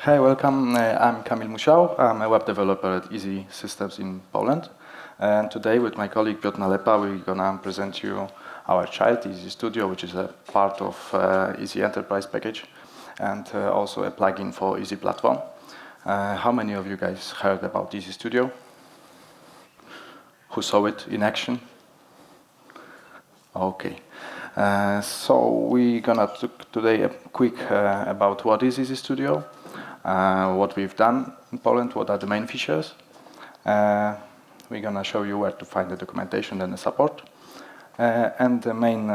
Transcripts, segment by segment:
Hi, welcome. I'm Kamil Musiał. I'm a web developer at Easy Systems in Poland. And today with my colleague Piotr Nalepa, we're gonna present you our child, Easy Studio, which is a part of Easy Enterprise package and also a plugin for Easy Platform. How many of you guys heard about Easy Studio? Who saw it in action? Okay. So we're gonna talk today a quick about what is Easy Studio, what we've done in Poland, what are the main features. We're gonna show you where to find the documentation and the support. And the main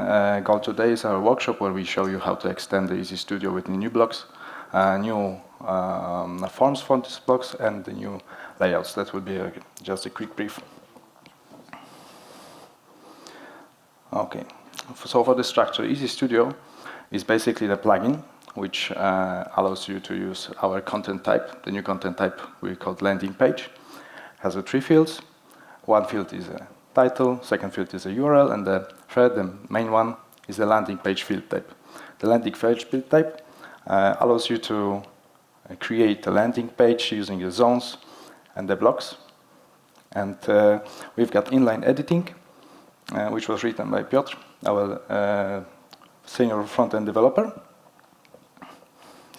goal today is our workshop where we show you how to extend the Easy Studio with new blocks, new forms for these blocks, and the new layouts. That will be just a quick brief. Okay, so for the structure, Easy Studio is basically the plugin which allows you to use our content type. The new content type we call landing page. Has three fields. One field is a title, second field is a URL, and the third, the main one, is the landing page field type. The landing page field type allows you to create a landing page using the zones and the blocks. And we've got inline editing, which was written by Piotr, our senior front-end developer.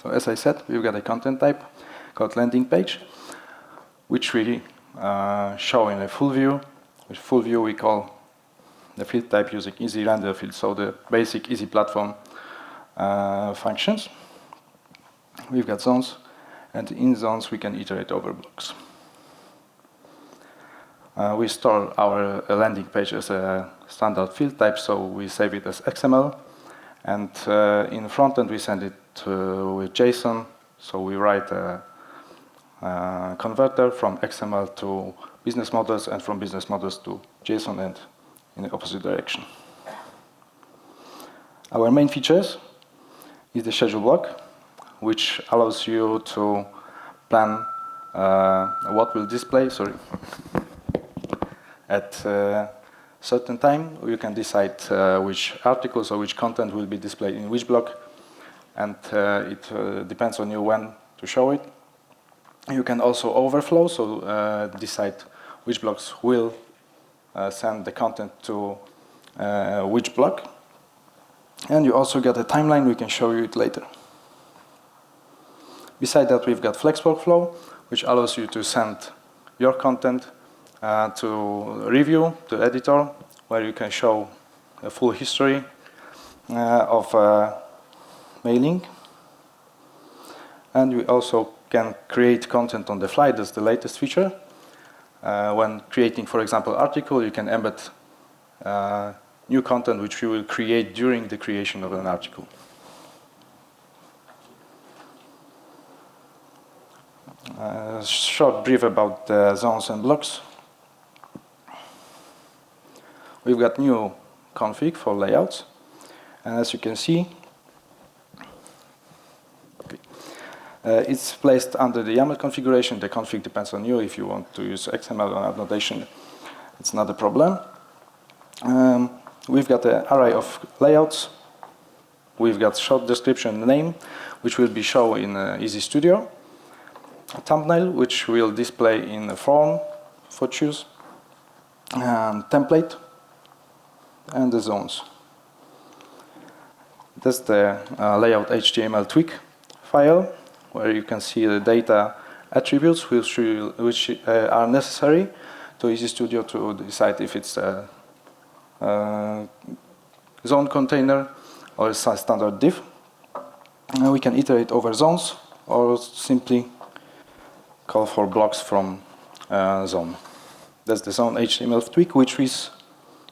So as I said, we've got a content type called landing page, which we show in a full view. With full view, we call the field type using easy render field, so the basic easy platform functions. We've got zones, and in zones we can iterate over blocks. We store our landing page as a standard field type, so we save it as XML. And in front end, we send it with JSON. So we write a converter from XML to business models, and from business models to JSON, and in the opposite direction. Our main features is the schedule block, which allows you to plan what will display. At a certain time, you can decide which articles or which content will be displayed in which block, and it depends on you when to show it. You can also overflow, so decide which blocks will send the content to which block. And you also get a timeline, we can show you it later. Besides that, we've got Flex Workflow, which allows you to send your content to review, to editor, where you can show a full history of mailing. And we also can create content on the fly. That's the latest feature. When creating, for example, article, you can embed new content which you will create during the creation of an article. Short brief about the zones and blocks. We've got new config for layouts, and as you can see, it's placed under the YAML configuration. The config depends on you. If you want to use XML or annotation, it's not a problem. We've got an array of layouts. We've got short description name, which will be shown in Easy Studio. A thumbnail, which will display in a form for choose. Template. And the zones. That's the layout HTML tweak file, where you can see the data attributes which are necessary to Easy Studio to decide if it's a zone container or a standard div. And we can iterate over zones or simply call for blocks from zone. That's the zone HTML tweak, which is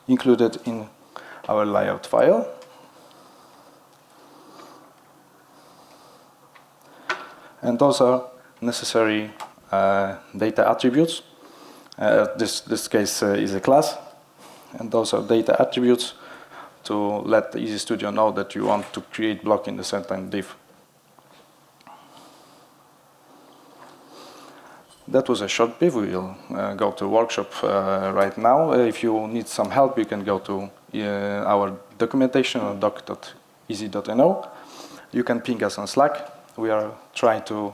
included in our layout file. And those are necessary data attributes. This case is a class, and those are data attributes to let the Easy Studio know that you want to create block in a certain div. That was a short brief. We will go to workshop right now. If you need some help, you can go to our documentation on doc.easy.no. You can ping us on Slack. We are trying to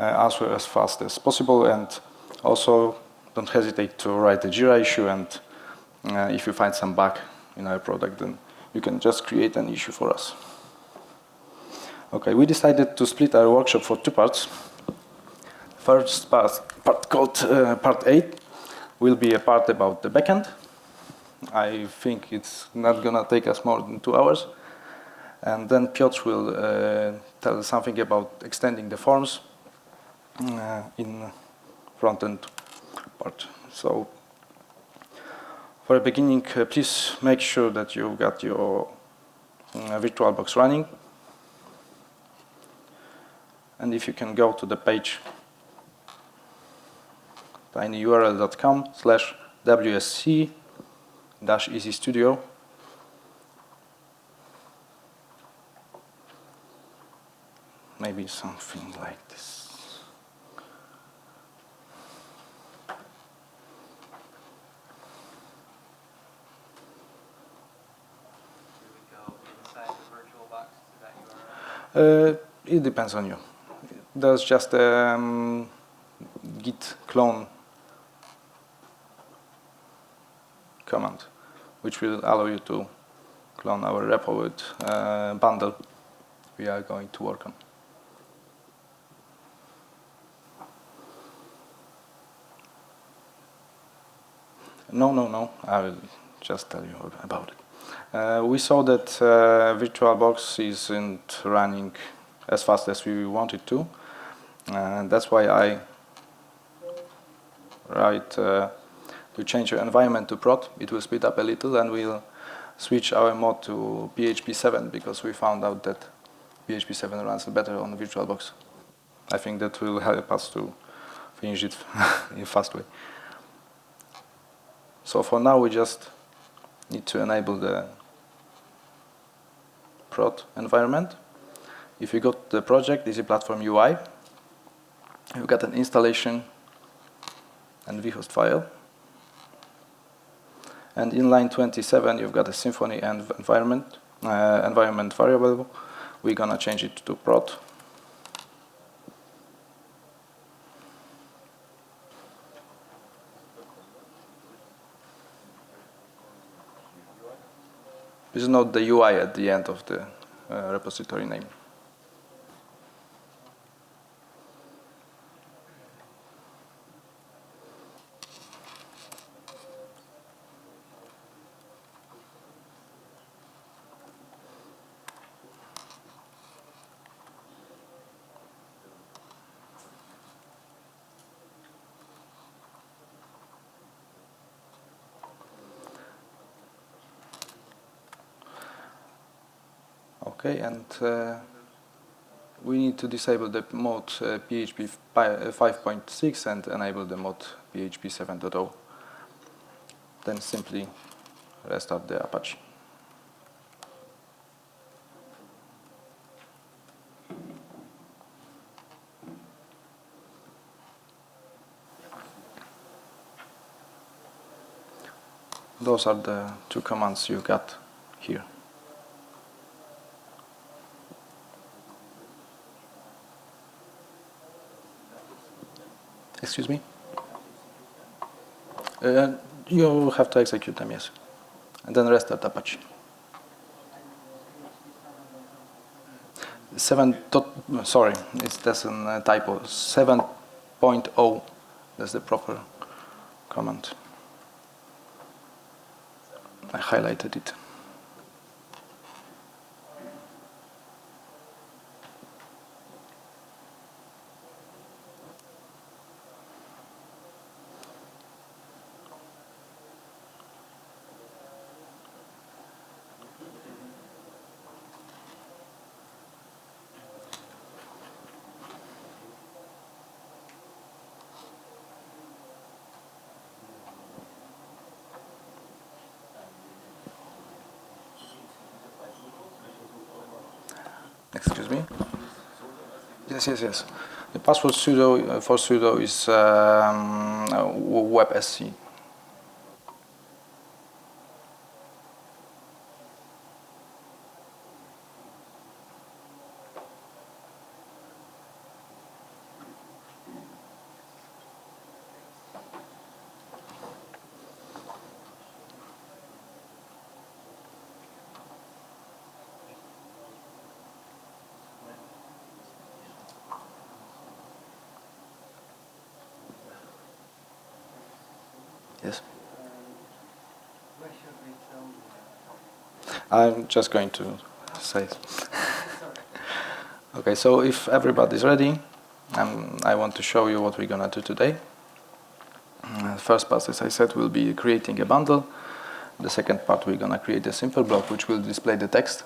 answer as fast as possible, and also don't hesitate to write a Jira issue, and if you find some bug in our product, then you can just create an issue for us. Okay, we decided to split our workshop for two parts. First part called part 8 will be a part about the backend. I think it's not gonna take us more than 2 hours. And then Piotr will tell something about extending the forms in front-end part. So for the beginning, please make sure that you got your VirtualBox running. And if you can go to the page tinyurl.com/wsc-easy studio. Maybe something like this. Here we go inside the VirtualBox to that URL? It depends on you. There's just a git clone command, which will allow you to clone our repo with bundle we are going to work on. No, I will just tell you about it. We saw that VirtualBox isn't running as fast as we wanted to, and that's why I write to change your environment to prod. It will speed up a little, and we'll switch our mode to PHP 7 because we found out that PHP 7 runs better on VirtualBox. I think that will help us to finish it in a fast way. So for now, we just need to enable the prod environment. If you go to the project, Easy Platform UI, you've got an installation and vhost file. And in line 27, you've got a Symfony and environment variable. We're gonna change it to prod. Please note the UI at the end of the repository name. Okay, and we need to disable the mode PHP 5.6 and enable the mode PHP 7.0. Then simply restart the Apache. Those are the two commands you got here. Excuse me? You have to execute them, yes. And then restart Apache. 7. Sorry, that's a typo. 7.0. That's the proper command. I highlighted it. Excuse me? Yes. The password sudo for sudo is websc. Yes. Where should we film I'm just going to say. Okay, so if everybody's ready, I want to show you what we're gonna do today. The first part, as I said, will be creating a bundle. The second part, we're gonna create a simple block which will display the text,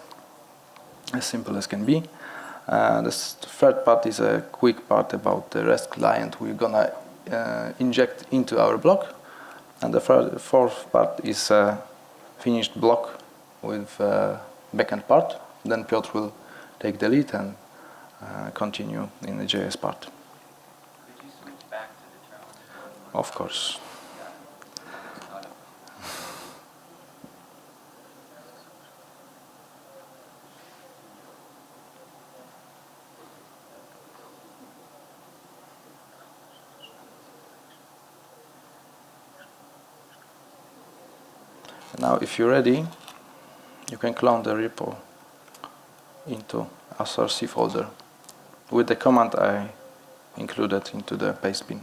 as simple as can be. The third part is a quick part about the REST client we're gonna inject into our block. And the fourth part is a finished block with backend part. Then Piotr will take the lead and continue in the JS part. Could you switch back to the drone? Of course. Now, if you're ready, you can clone the repo into a src folder with the command I included into the paste bin.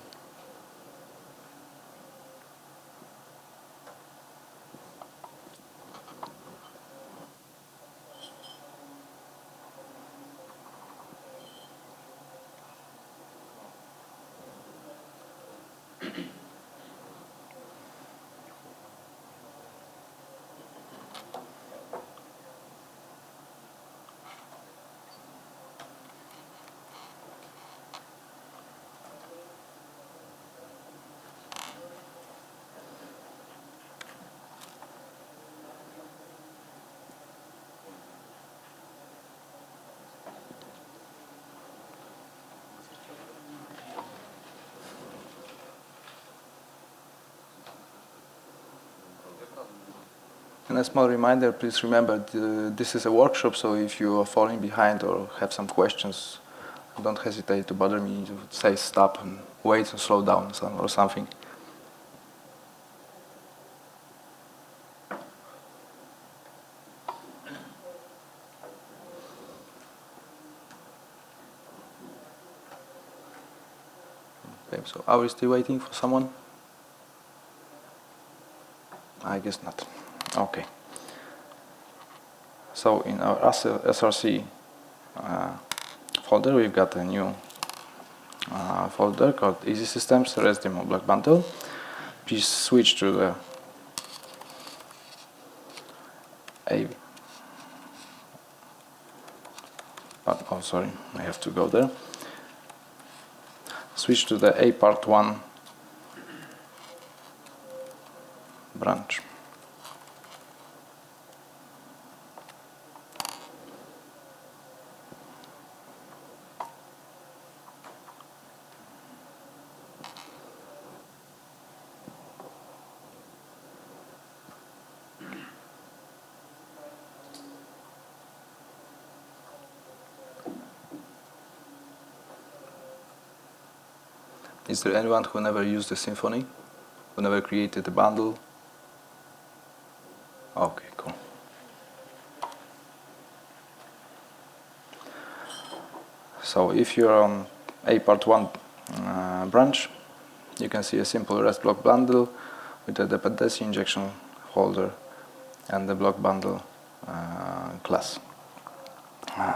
And a small reminder, please remember, this is a workshop, so if you are falling behind or have some questions, don't hesitate to bother me, say stop and wait and slow down or something. Okay, so are we still waiting for someone? I guess not. Okay. So in our src folder, we've got a new folder called Easy Systems REST Demo Block Bundle. Please switch to the oh, sorry, I have to go there. Switch to the A part 1 branch. Is there anyone who never used the Symfony? Who never created a bundle? Okay, cool. So if you're on A part 1 branch, you can see a simple REST block bundle with a dependency injection folder and the block bundle class.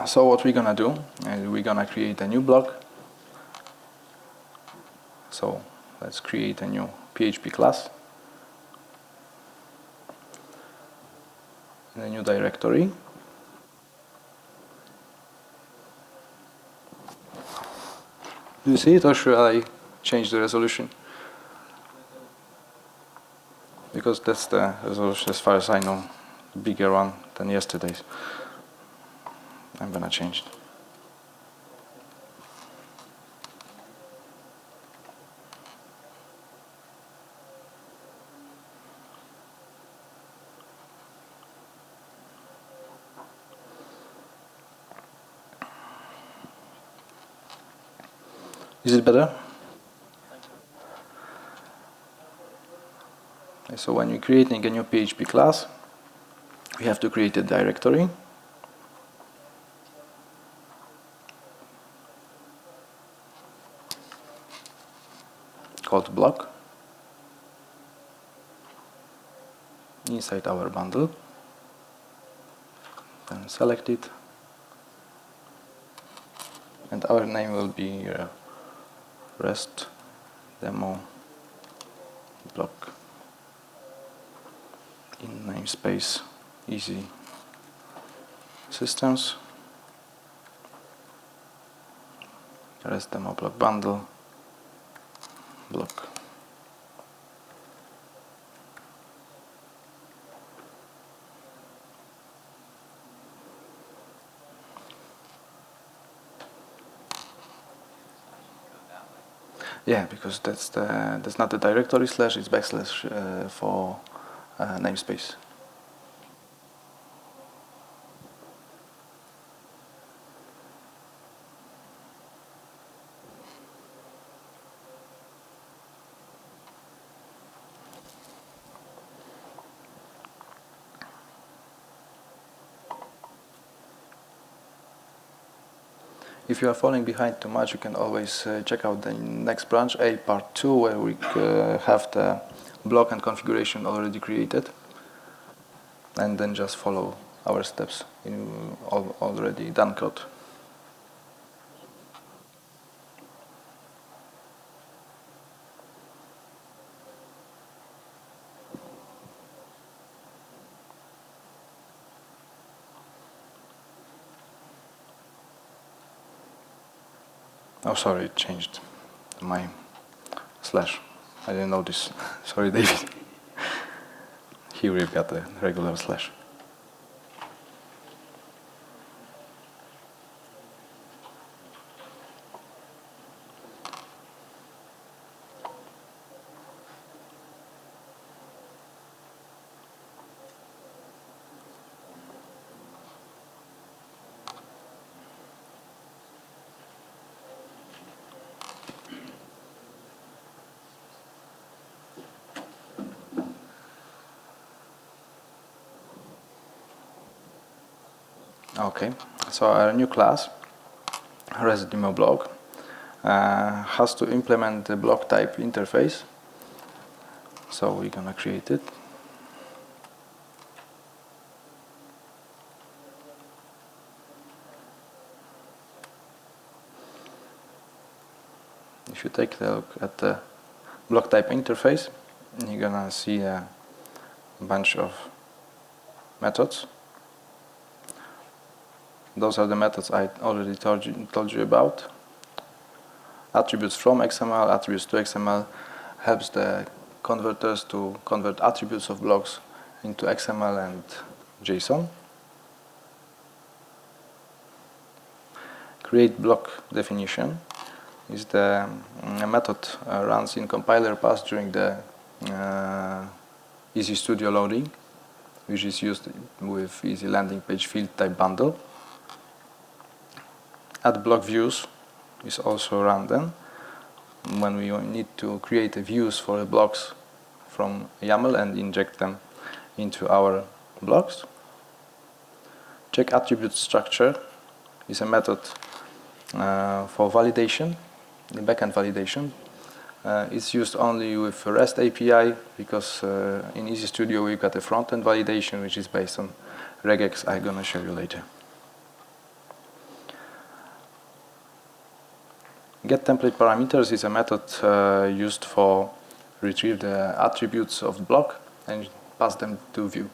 So what we're gonna do is we're gonna create a new block. So let's create a new PHP class in a new directory. Do you see it, or should I change the resolution? Because that's the resolution, as far as I know, bigger one than yesterday's. I'm gonna change it. Is it better? Okay, so when you're creating a new PHP class, we have to create a directory. Called block. inside our bundle. Then select it, and our name will be REST demo block in namespace easy systems, REST demo block bundle block. Yeah, because that's not the directory slash, it's backslash for namespace. If you are falling behind too much, you can always check out the next branch, part 2, where we have the block and configuration already created, and then just follow our steps in already done code. Oh, sorry, it changed my slash. I didn't notice. Sorry, David. Here we've got the regular slash. Okay, so our new class, REST demo block, has to implement the block type interface. So we're gonna create it. If you take a look at the block type interface, you're gonna see a bunch of methods. Those are the methods I already told you about. Attributes from XML, attributes to XML, helps the converters to convert attributes of blocks into XML and JSON. Create block definition is the method runs in compiler pass during the Easy Studio loading, which is used with Easy Landing Page field type bundle. Add block views is also run then when we need to create views for the blocks from YAML and inject them into our blocks. Check attribute structure is a method for validation, the backend validation. It's used only with REST API because in Easy Studio we've got a front-end validation which is based on regex I'm gonna show you later. Get template parameters is a method used for retrieve the attributes of the block and pass them to view.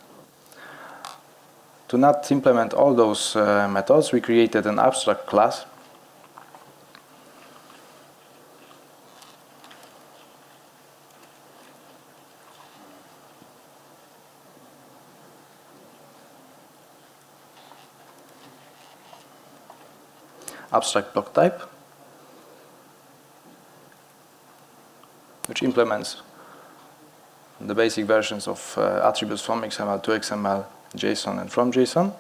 To not implement all those methods, we created an abstract class. Abstract block type, which implements the basic versions of attributes from XML to XML, JSON and from JSON,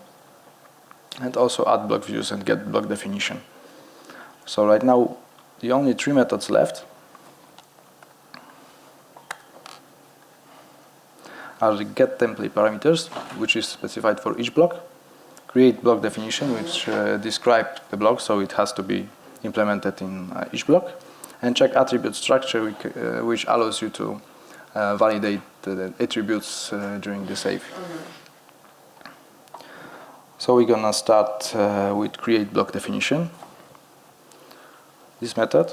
and also add block views and get block definition. So right now the only 3 methods left are the get template parameters, which is specified for each block, create block definition, which describes the block, so it has to be implemented in each block, and check attribute structure, which allows you to validate the attributes during the save. So we're gonna start with create block definition. This method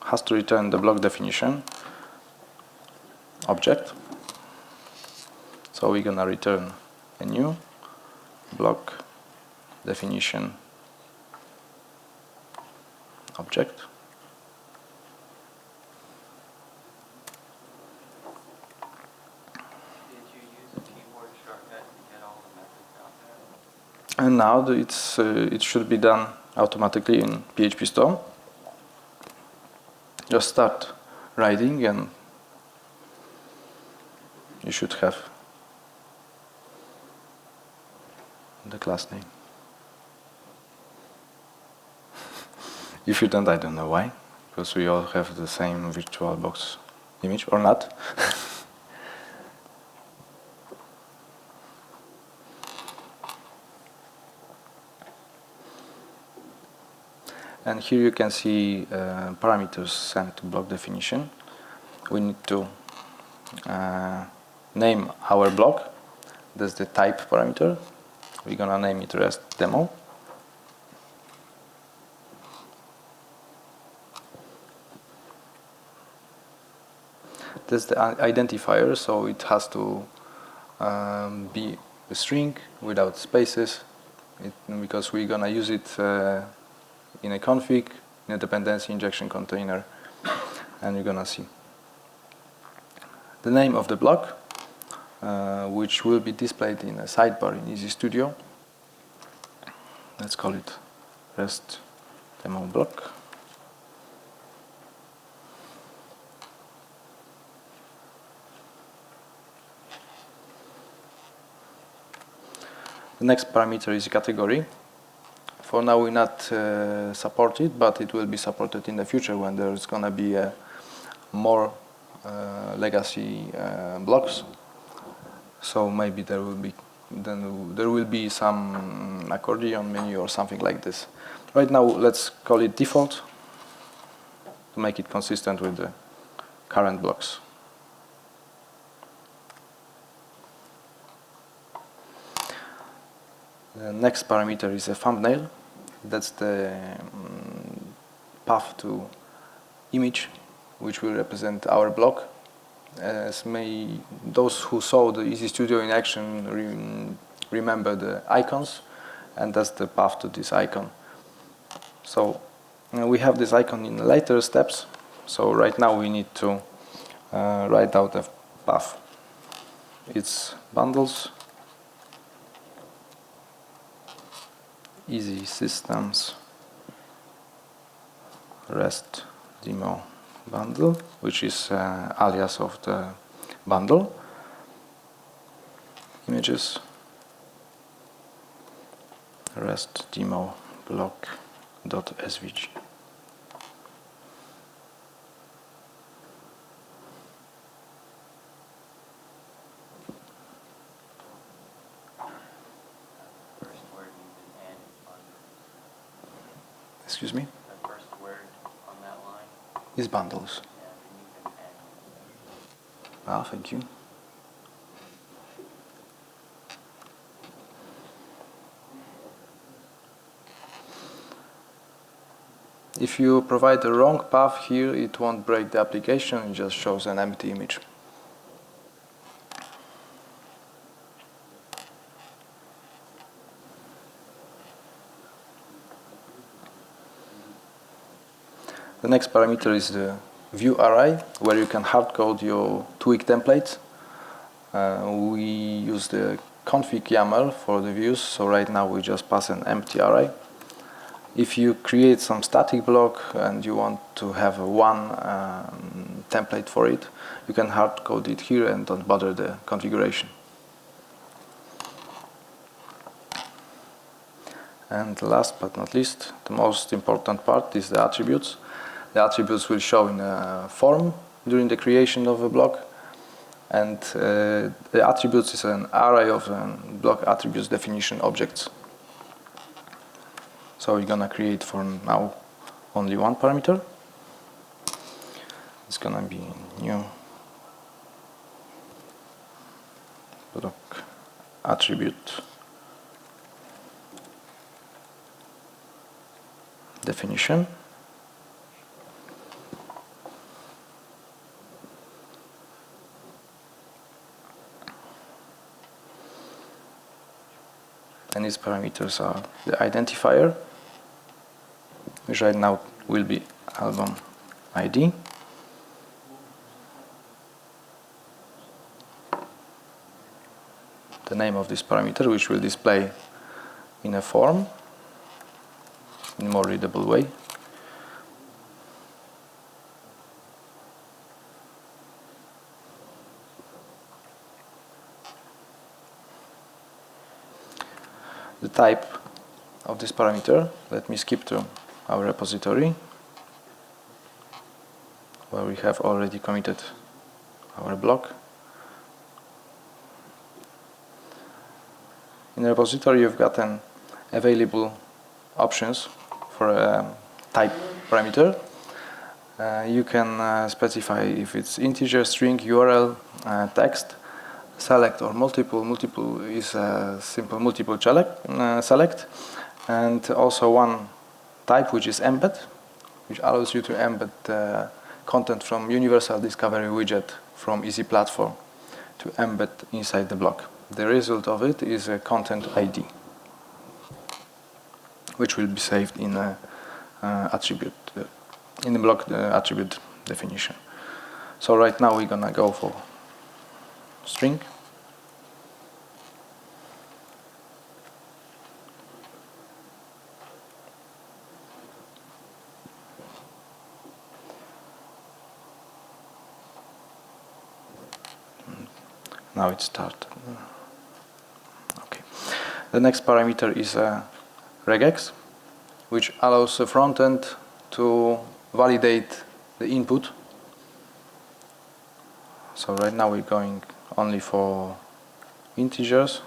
has to return the block definition object. So we're gonna return a new block definition object. Did you use a keyboard shortcut to get all the methods out there? And now it should be done automatically in PHP Storm. Just start writing and you should have the class name. If you don't, I don't know why, because we all have the same VirtualBox image, or not. And here you can see parameters sent to block definition. We need to name our block. That's the type parameter. We're gonna name it REST demo. That's the identifier, so it has to be a string without spaces, because we're gonna use it in a config, in a dependency injection container, and you're gonna see the name of the block, which will be displayed in a sidebar in Easy Studio. Let's call it REST demo block. The next parameter is category. For now, we're not supported, but it will be supported in the future when there's gonna be more legacy blocks. So maybe there will be some accordion menu or something like this. Right now, let's call it default to make it consistent with the current blocks. The next parameter is a thumbnail. That's the path to image, which will represent our block. Those who saw the Easy Studio in action remember the icons, and that's the path to this icon. So we have this icon in later steps. So right now we need to write out a path. It's bundles. Easy Systems REST demo bundle, which is alias of the bundle. Images REST demo block.svg. Excuse me? The first word on that line? Is bundles. Yeah, and you can add. Ah, thank you. If you provide the wrong path here, it won't break the application, it just shows an empty image. The next parameter is the view array, where you can hardcode your tweak templates. We use the config YAML for the views, so right now we just pass an empty array. If you create some static block and you want to have one template for it, you can hardcode it here and don't bother the configuration. And last but not least, the most important part is the attributes. The attributes will show in a form during the creation of a block, and the attributes is an array of block attributes definition objects. So we're gonna create for now only one parameter. It's gonna be new block attribute definition. And its parameters are the identifier, which right now will be album ID, the name of this parameter, which will display in a form in a more readable way, the type of this parameter. Let me skip to our repository where we have already committed our block. In the repository you've got an available options for a type parameter. You can specify if it's integer, string, URL, text, select or multiple. Multiple is a simple multiple select, and also one type which is embed, which allows you to embed content from Universal Discovery widget from Easy Platform to embed inside the block. The result of it is a content ID, which will be saved in a attribute in the block attribute definition. So right now we're gonna go for string. Now it started. Okay. The next parameter is regex, which allows the front end to validate the input. So right now we're going only for integers.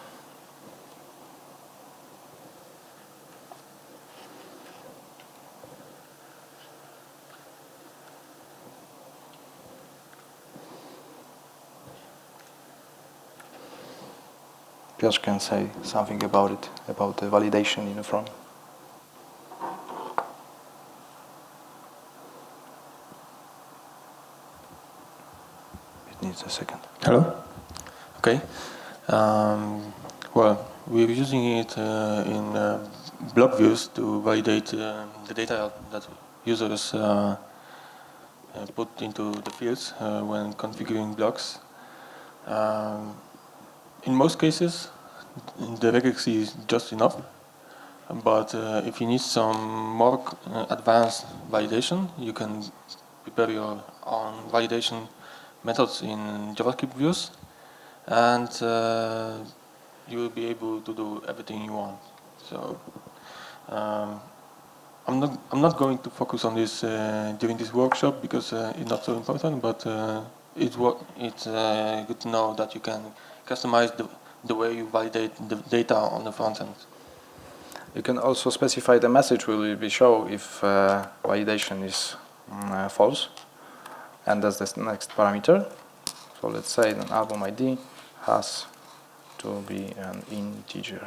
Piotr can say something about it, about the validation in the front. It needs a second. Hello? Okay. Well, we're using it in block views to validate the data that users put into the fields when configuring blocks. In most cases, the regex is just enough, but if you need some more advanced validation, you can prepare your own validation methods in JavaScript views, and you will be able to do everything you want. So I'm not going to focus on this during this workshop because it's not so important, but it's good to know that you can customize the way you validate the data on the front end. You can also specify the message will be show if validation is false, and that's the next parameter. So let's say an album ID has to be an integer.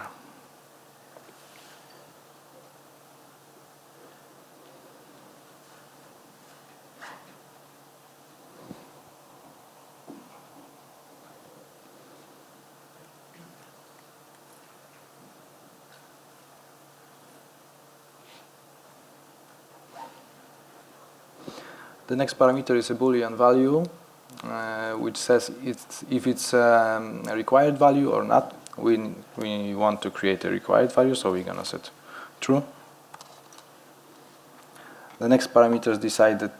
The next parameter is a Boolean value, which says if it's a required value or not. We want to create a required value, so we're gonna set true. The next parameters decide that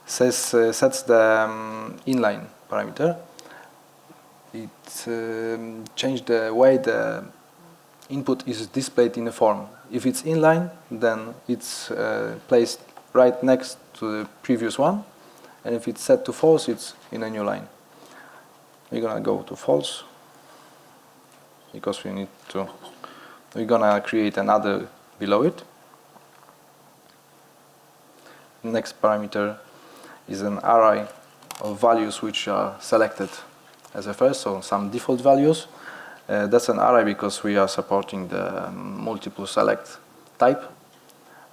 sets the inline parameter. It changes the way the input is displayed in the form. If it's inline, then it's placed right next to the previous one, and if it's set to false, it's in a new line. We're gonna go to false because we're gonna create another below it. The next parameter is an array of values which are selected as a first, so some default values. That's an array because we are supporting the multiple select type.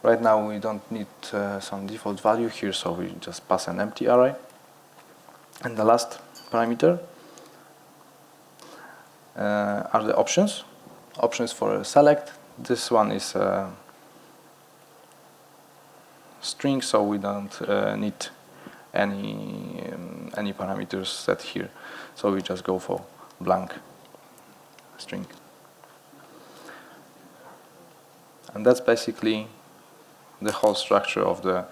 Right now we don't need some default value here, so we just pass an empty array. And the last parameter are the options. Options for select. This one is a string, so we don't need any parameters set here. So we just go for blank string. And that's basically the whole structure of the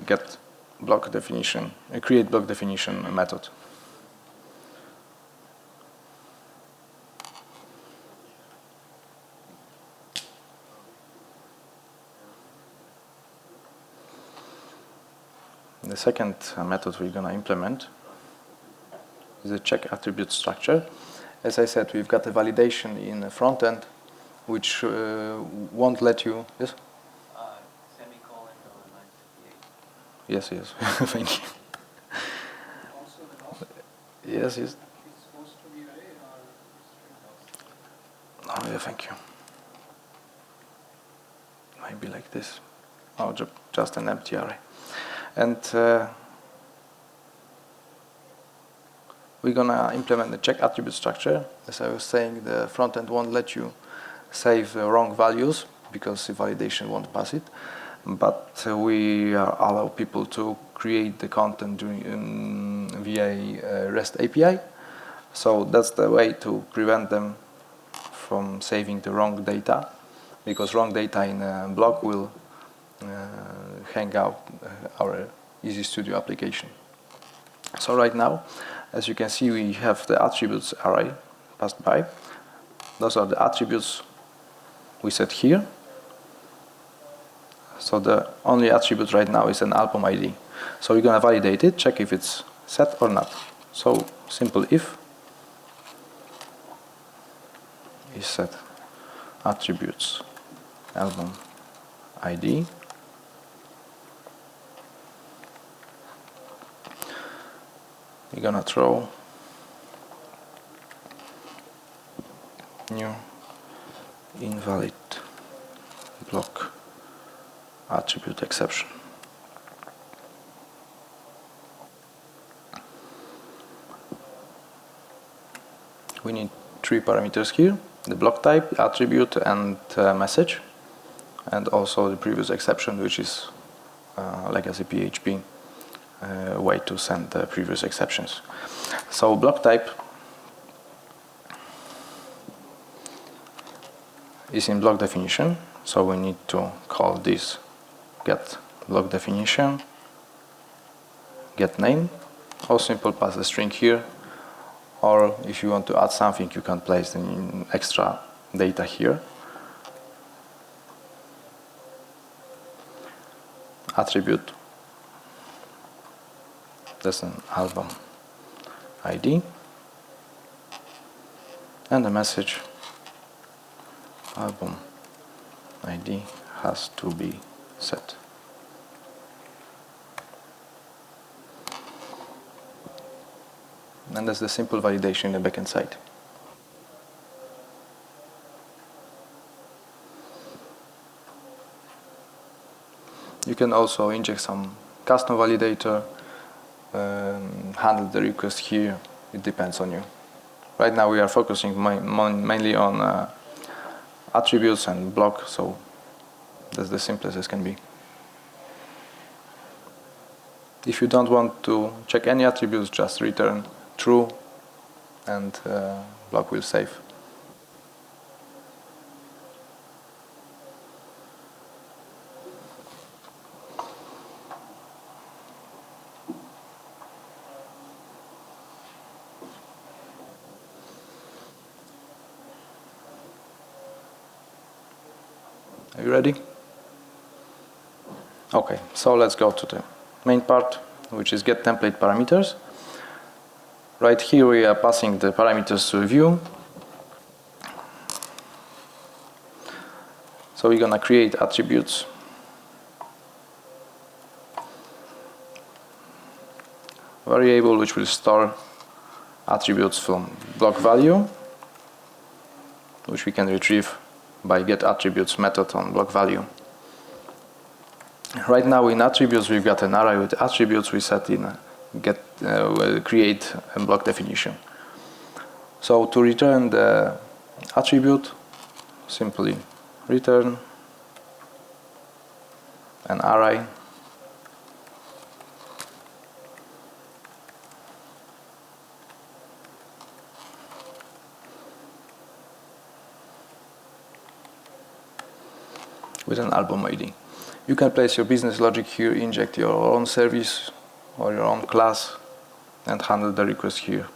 get block definition, create block definition method. The second method we're going to implement is a check attribute structure. As I said, we've got a validation in the front end, which won't let you. Yes. Semicolon on line 58. Yes. Thank you. Also the host, Yes. it's supposed to be array or string host? Oh, yeah. Thank you. Maybe like this. Oh, just an empty array. And we're gonna implement the check attribute structure. As I was saying, the front end won't let you save wrong values because the validation won't pass it. But we allow people to create the content via REST API. So that's the way to prevent them from saving the wrong data, because wrong data in a block will hang out our Easy Studio application. So right now, as you can see, we have the attributes array passed by. Those are the attributes we set here. So the only attribute right now is an album ID. So we're going to validate it, check if it's set or not. So simple if is set attributes album ID. We're gonna throw new invalid block attribute exception. We need 3 parameters here: the block type, attribute, and message, and also the previous exception, which is legacy PHP way to send the previous exceptions. So block type is in block definition, so we need to call this get block definition, get name, or simple pass a string here, or if you want to add something, you can place the extra data here. Attribute, that's an album ID, and the message album ID has to be set. And that's the simple validation in the backend side. You can also inject some custom validator, handle the request here. It depends on you. Right now we are focusing mainly on attributes and block, so that's the simplest it can be. If you don't want to check any attributes, just return true and block will save. Are you ready? Okay, so let's go to the main part, which is get template parameters. Right here we are passing the parameters to a view. So we're gonna create attributes. Variable which will store attributes from block value, which we can retrieve by getAttributes method on block value. Right now in attributes we've got an array with attributes we set in create a block definition. So to return the attribute, simply return an array with an album ID. You can place your business logic here, inject your own service or your own class and handle the request here.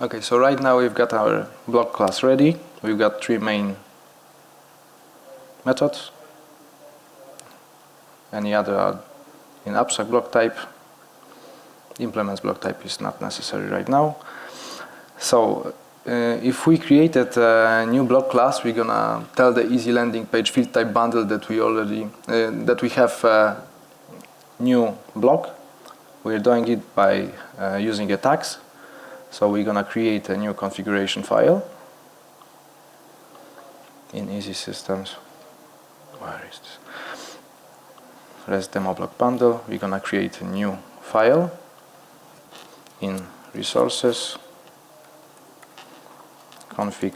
Okay, so right now we've got our block class ready. We've got 3 main methods. Any other are in abstract block type. Implements block type is not necessary right now. So if we created a new block class, we're gonna tell the easy landing page field type bundle that we already that we have a new block. We're doing it by using a tags. So we're gonna create a new configuration file in Easy Systems. Where is this? REST demo block bundle. We're gonna create a new file in resources config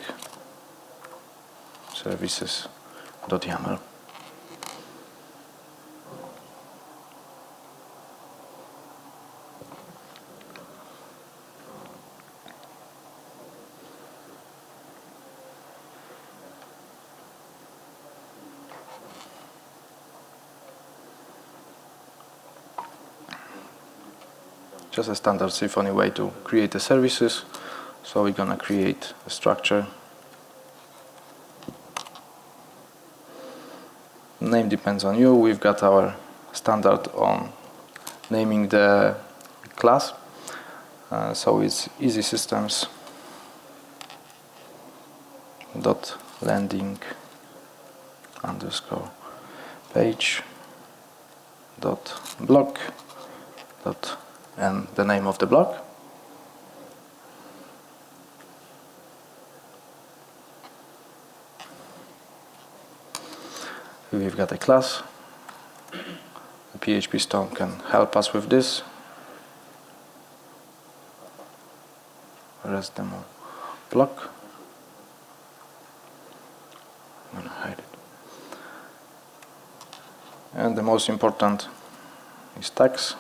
services.yaml. Just a standard Symfony way to create the services. So we're gonna create a structure. Name depends on you. We've got our standard on naming the class. So it's Easy Systems dot landing underscore page dot block dot and the name of the block. We've got a class. The PHP Storm can help us with this. REST demo block. I'm gonna hide it. And the most important is tags.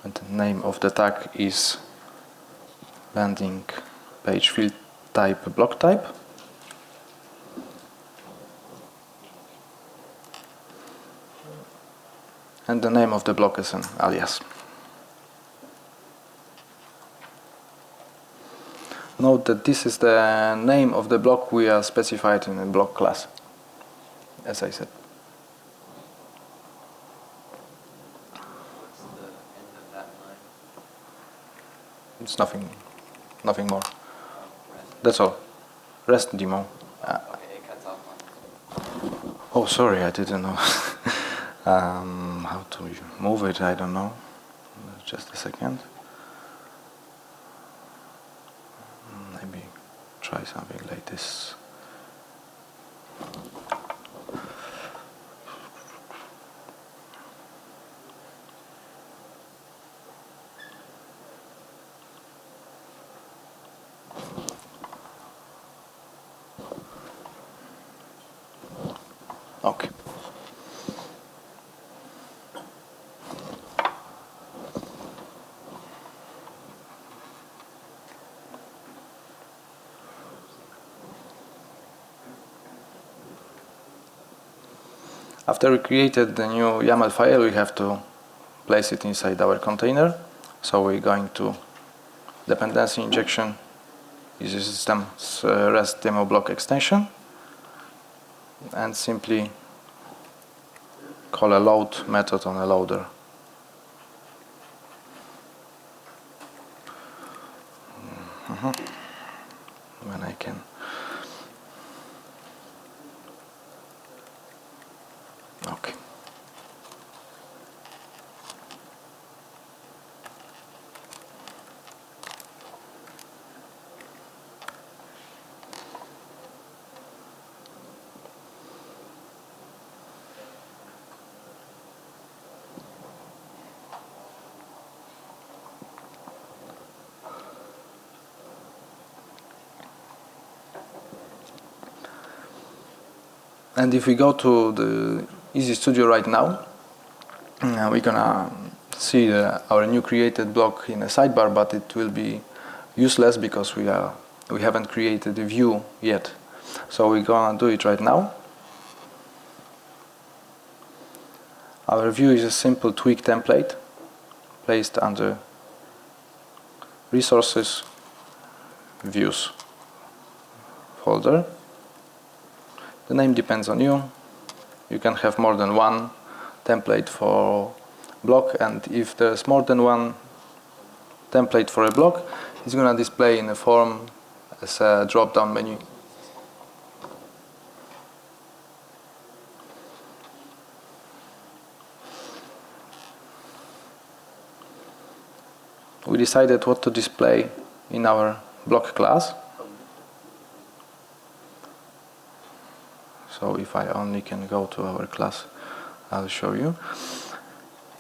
And the name of the tag is landing page field type block type. And the name of the block is an alias. Note that this is the name of the block we are specified in a block class, as I said. What's the end of that line? It's nothing more. Rest. That's all. REST demo. Okay, it cuts off on. Oh, sorry, I didn't know. How to move it, I don't know. Just a second. Maybe try something like this. Okay. After we created the new YAML file, we have to place it inside our container. So we're going to dependency injection, easy systems REST demo block extension, and simply call a load method on a loader. When I can. Okay. And if we go to the Easy Studio right now, we're gonna see our new created block in a sidebar, but it will be useless because we haven't created a view yet. So we're gonna do it right now. Our view is a simple tweak template placed under Resources, Views folder. The name depends on you. You can have more than one template for block, and if there's more than one template for a block, it's going to display in a form as a drop-down menu. We decided what to display in our block class. So if I only can go to our class, I'll show you.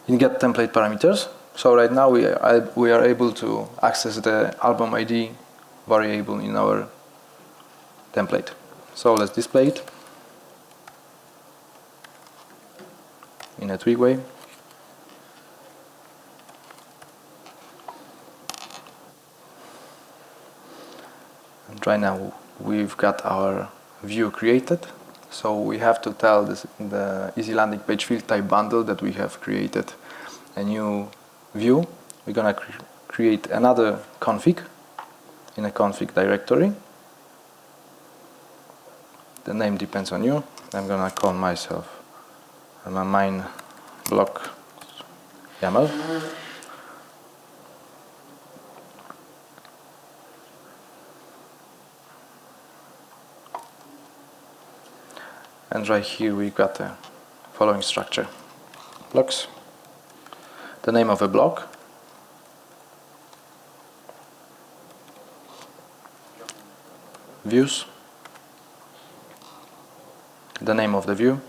In get template parameters. So right now we are able to access the album ID variable in our template. So let's display it in a tweak way. And right now we've got our view created. So we have to tell the Easy Landing Page field type bundle that we have created a new view. We're going to create another config in a config directory. The name depends on you. I'm going to call myself my main block YAML. And right here we got the following structure. Blocks, the name of a block, views, the name of the view.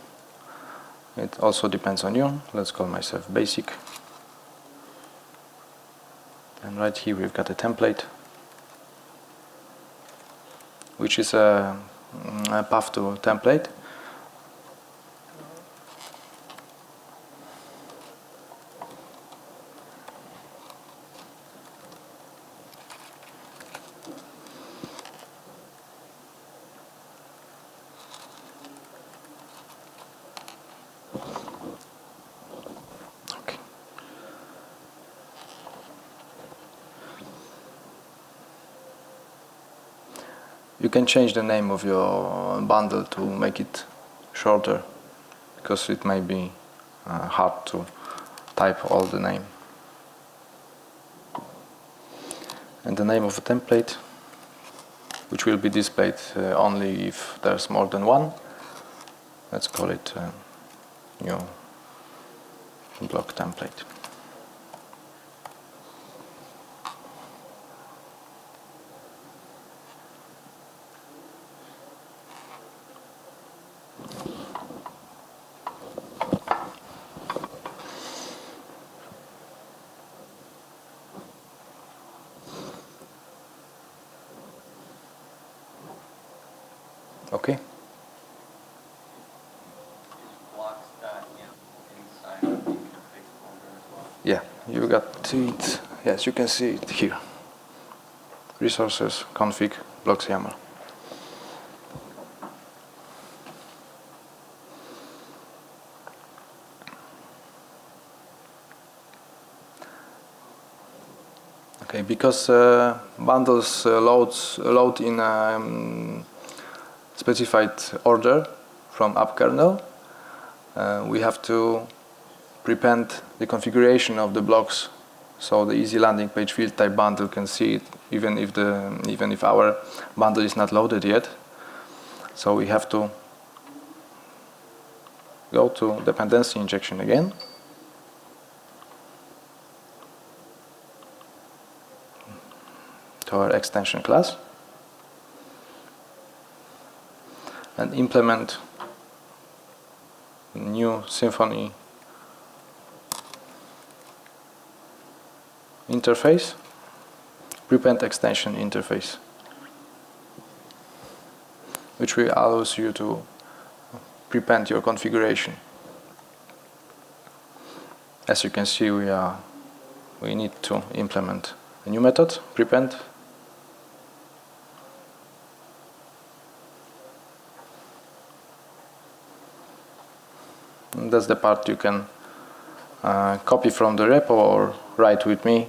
It also depends on you. Let's call myself basic. And right here we've got a template, which is a path to template. You can change the name of your bundle to make it shorter, because it may be hard to type all the name. And the name of a template, which will be displayed only if there's more than one. Let's call it new block template. Okay. Blocks inside of the config folder as well. Yeah, you got it. Yes, you can see it here. Resources, config, blocks YAML. because bundles load in specified order from app kernel, we have to prepend the configuration of the blocks, so the easy landing page field type bundle can see it even if our bundle is not loaded yet. So we have to go to dependency injection again. To our extension class and implement new Symfony interface, prepend extension interface, which will allows you to prepend your configuration. As you can see, we need to implement a new method, prepend. And that's the part you can copy from the repo or write with me.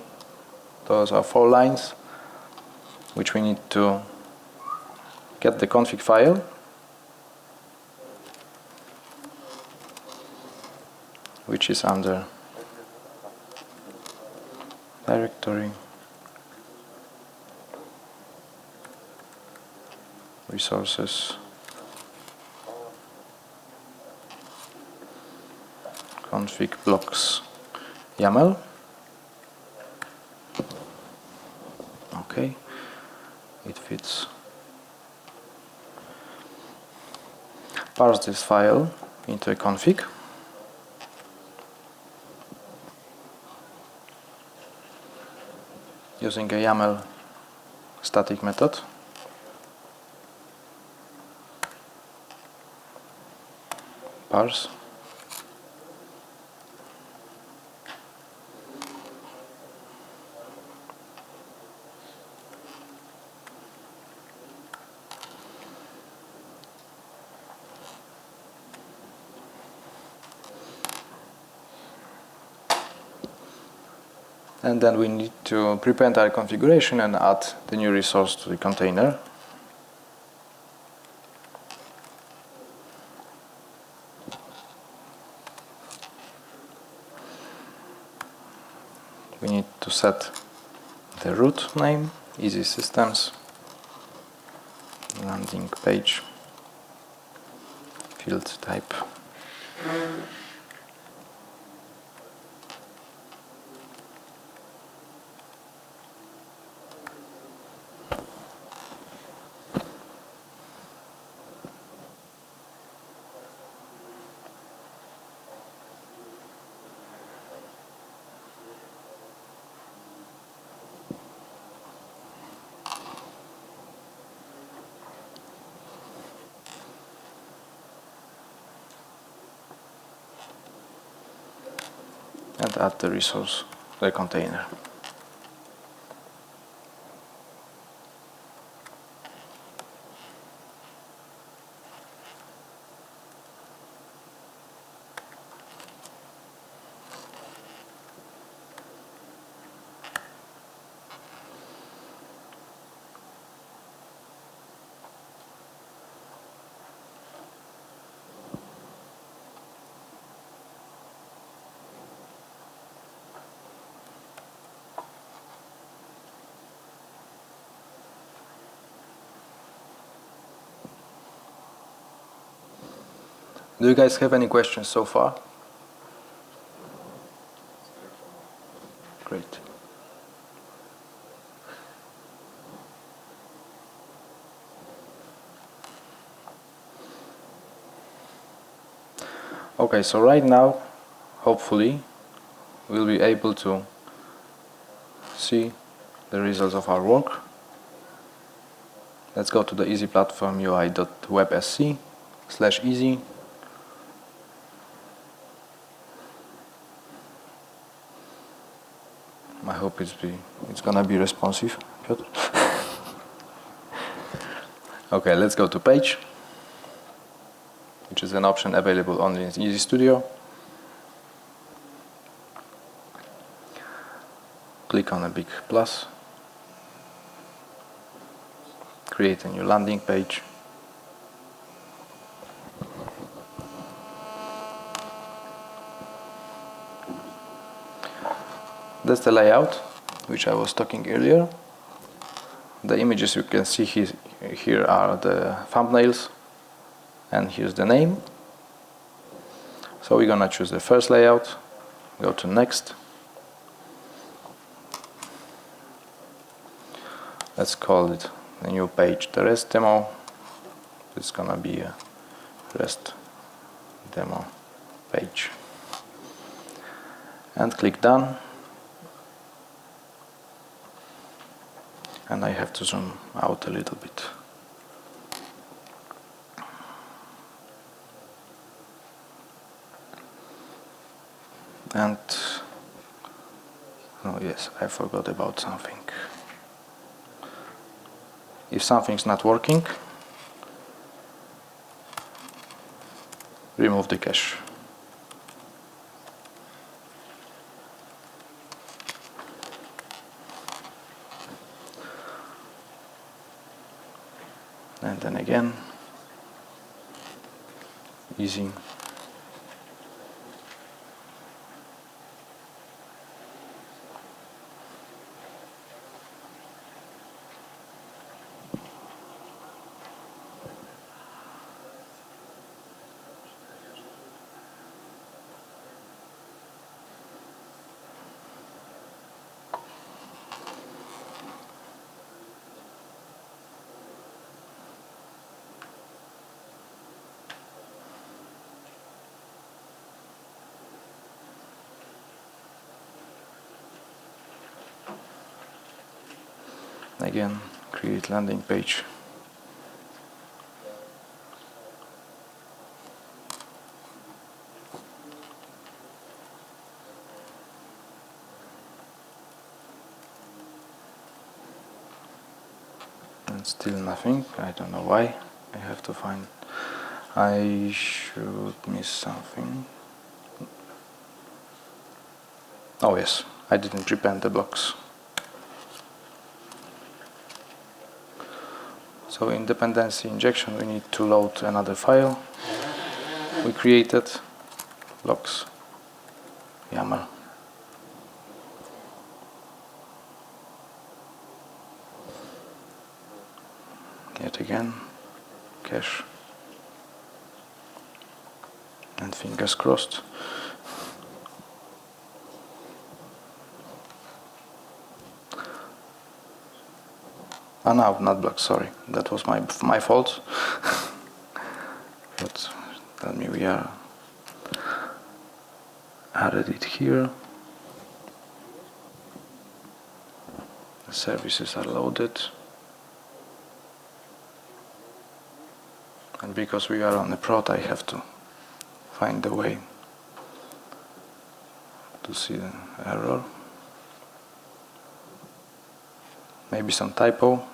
Those are 4 lines, which we need to get the config file, which is under directory, resources, config blocks YAML. Okay, it fits. Parse this file into a config. Using a YAML static method. Parse. And then we need to prepend our configuration and add the new resource to the container. We need to set the root name, easy systems, landing page, field type. And add the resource to the container. Do you guys have any questions so far? Great. Okay, so right now, hopefully, we'll be able to see the results of our work. Let's go to the easy platform UI.websc/easy. I hope it's gonna be responsive, Piotr. Okay, let's go to page, which is an option available only in Easy Studio. Click on a big plus create a new landing page. That's the layout which I was talking earlier. The images you can see here are the thumbnails, and here's the name. So we're gonna choose the first layout, go to next. Let's call it a new page, the REST demo. It's gonna be a REST demo page. And click done. And I have to zoom out a little bit. And oh yes, I forgot about something. If something's not working, remove the cache. And then again, easy. Again, create landing page. And still nothing. I don't know why. I have to find. I should miss something. Oh yes, I didn't prepend the blocks. So in dependency injection we need to load another file we created, blocks, YAML. Yet again, cache, and fingers crossed. Ah, no, not blocks, sorry. That was my fault. But tell me we are added it here. The services are loaded. And because we are on the prod, I have to find the way to see the error. Maybe some typo.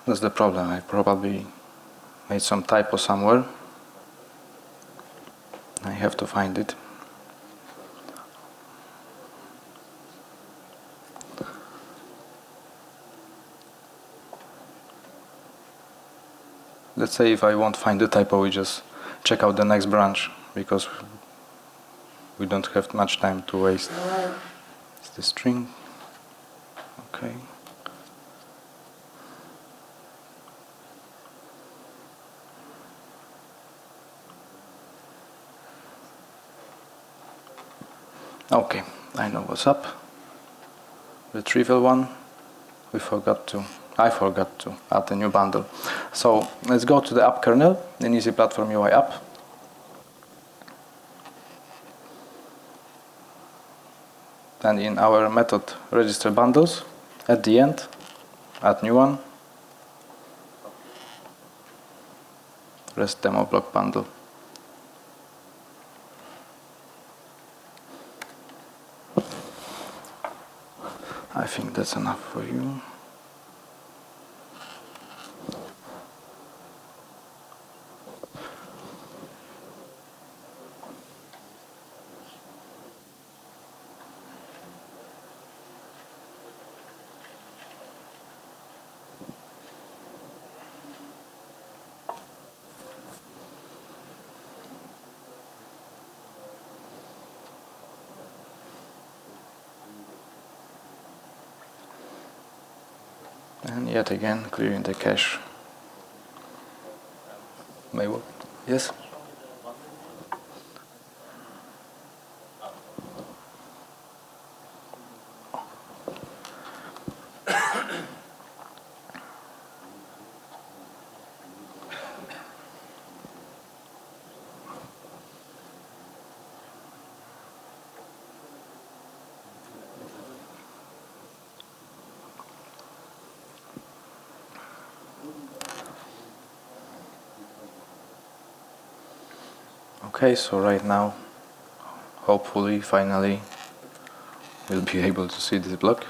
That's the problem. I probably made some typo somewhere. I have to find it. Let's say if I won't find the typo, we just check out the next branch, because we don't have much time to waste. It's the string. Okay. Okay, I know what's up. The trivial one. I forgot to add a new bundle. So let's go to the app kernel, an Easy Platform UI app. Then in our method register bundles, at the end, add new one. REST demo block bundle. I think that's enough for you. And yet again, clearing the cache. May work. Yes? Okay, so right now, hopefully, finally, we'll be able to see this block.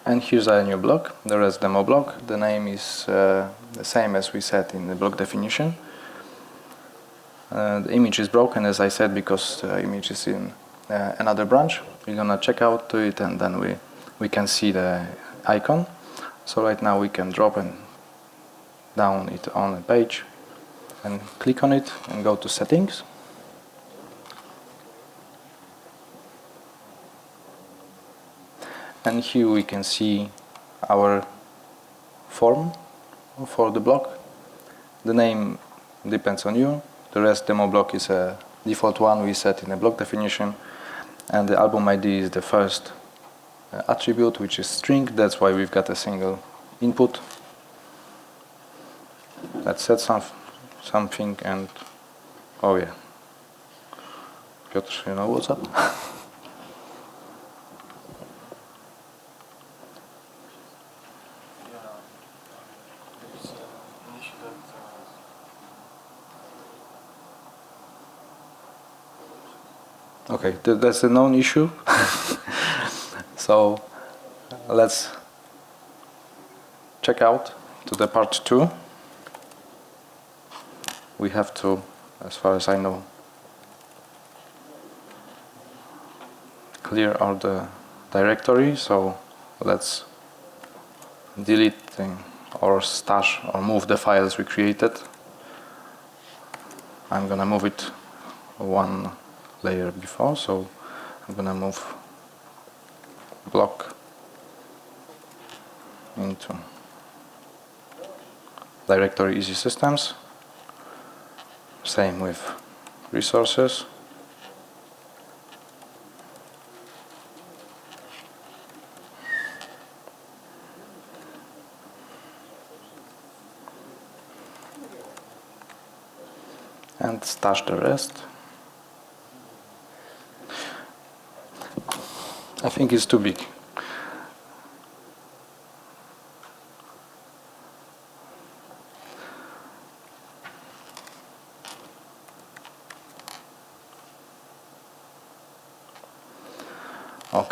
And here's a new block, the REST demo block. The name is the same as we set in the block definition. The image is broken, as I said, because the image is in another branch. We're gonna check out to it, and then we can see the icon. So right now we can drop and down it on a page and click on it and go to settings. And here we can see our form for the block. The name depends on you. The REST demo block is a default one we set in the block definition. And the album ID is the first attribute, which is string. That's why we've got a single input. Let's set something and... oh yeah. Piotr, you know what's up? Okay, that's a known issue. So let's check out to the part 2. We have to, as far as I know, clear out the directory. So let's delete or stash or move the files we created. I'm gonna move it one layer before, so I'm gonna move block into directory easy systems. Same with resources. And stash the rest. I think it's too big.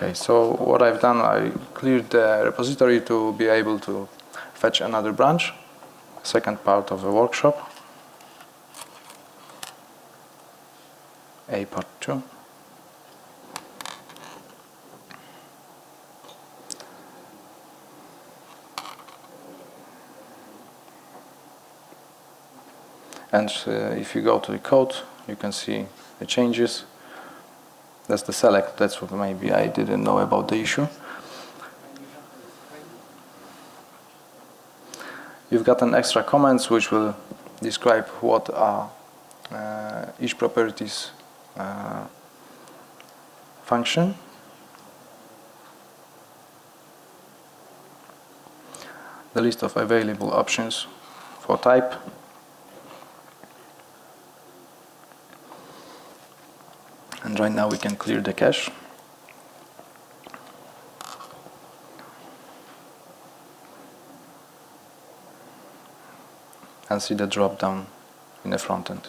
Okay, so what I've done, I cleared the repository to be able to fetch another branch, second part of the workshop, A part 2. And if you go to the code, you can see the changes. That's the select. That's what maybe I didn't know about the issue. You've got an extra comments which will describe what are each properties function. The list of available options for type. And right now we can clear the cache. And see the drop down in the front end.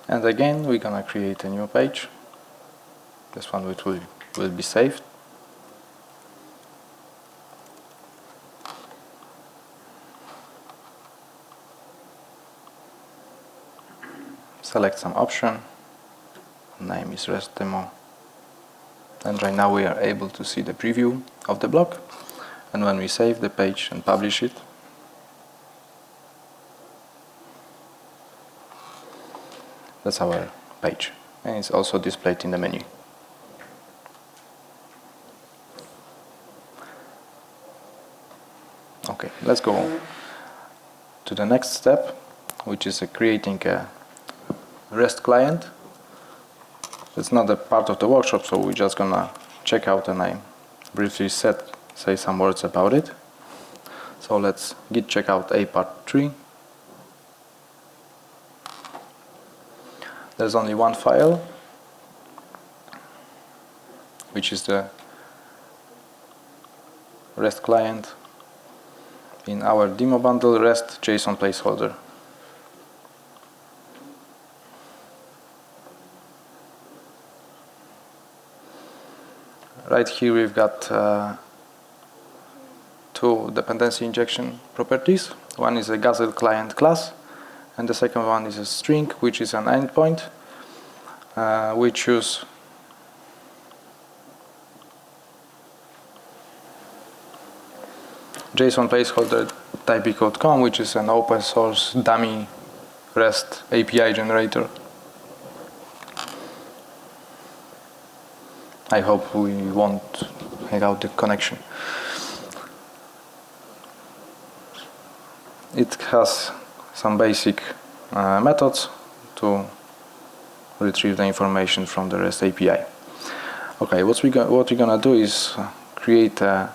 And again, we're gonna create a new page. This one which will be saved. Select some option. Name is REST demo. And right now we are able to see the preview of the block. And when we save the page and publish it, that's our page. And it's also displayed in the menu. Okay, let's go to the next step, which is creating a REST client. It's not a part of the workshop, so we're just gonna check out and I briefly say some words about it. So let's git check out A part 3. There's only one file, which is the REST client in our demo bundle REST JSON placeholder. Right here we've got two dependency injection properties. One is a Gazelle client class, and the second one is a string, which is an endpoint. We choose JSON placeholder typecode.com, which is an open source dummy REST API generator. I hope we won't hang out the connection. It has some basic methods to retrieve the information from the REST API. Okay, what we're gonna do is create a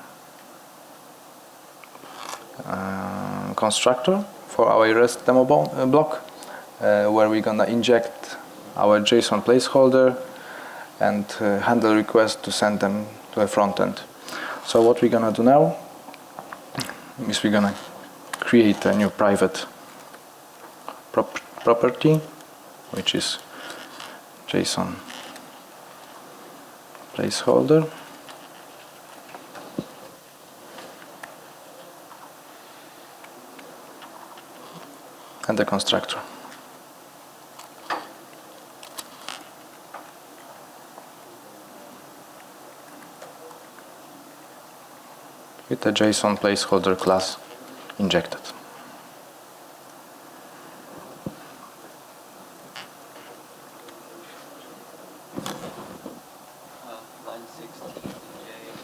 constructor for our REST demo block, where we're gonna inject our JSON placeholder and handle requests to send them to a front end. So what we're gonna do now is we're gonna create a new private property, which is JSON placeholder. And the constructor. With the JSON placeholder class injected. Line 16, J.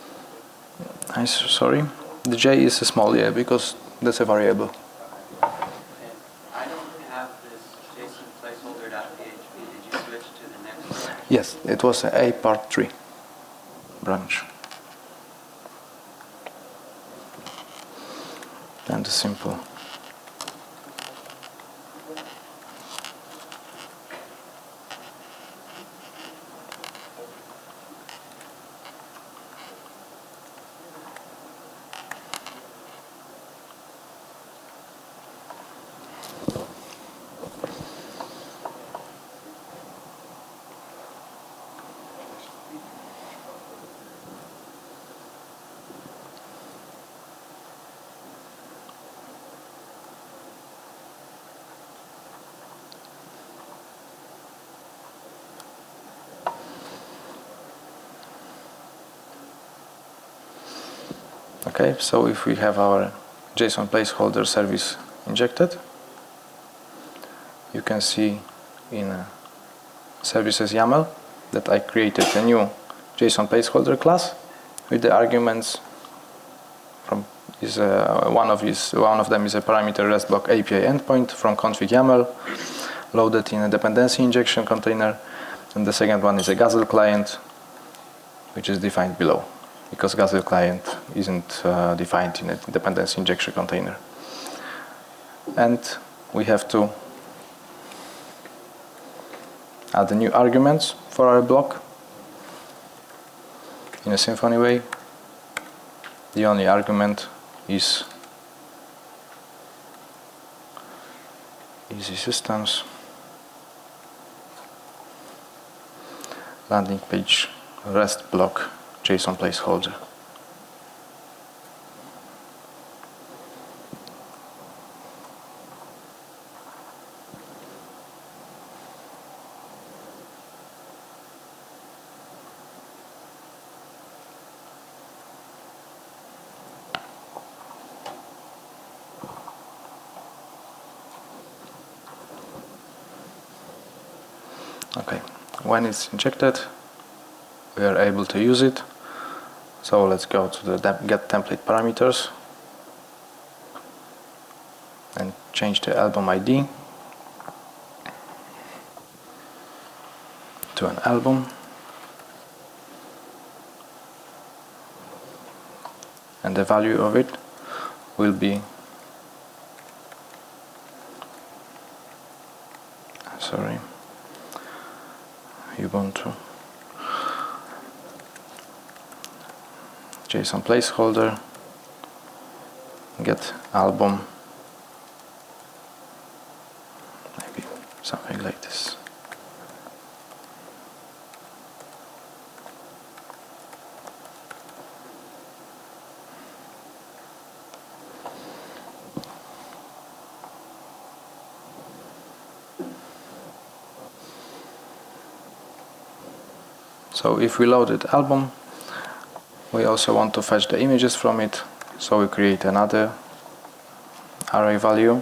Sorry, the J is small, yeah, because that's a variable. And I don't have this JSON placeholder.php. Did you switch to the next branch? Yes, it was a part 3 branch. And simple. Okay, so if we have our JSON placeholder service injected, you can see in services YAML that I created a new JSON placeholder class with the arguments from one of them is a parameter REST block API endpoint from config YAML loaded in a dependency injection container, and the second one is a Gazelle client which is defined below, because Gazelle client isn't defined in a dependency injection container. And we have to add the new arguments for our block in a Symfony way. The only argument is easy systems landing page REST block JSON placeholder. Okay, when it's injected, we are able to use it. So let's go to the get template parameters and change the album ID to an album, and the value of it will be Ubuntu JSON placeholder get album, maybe something like this. So if we loaded album, we also want to fetch the images from it, so we create another array value,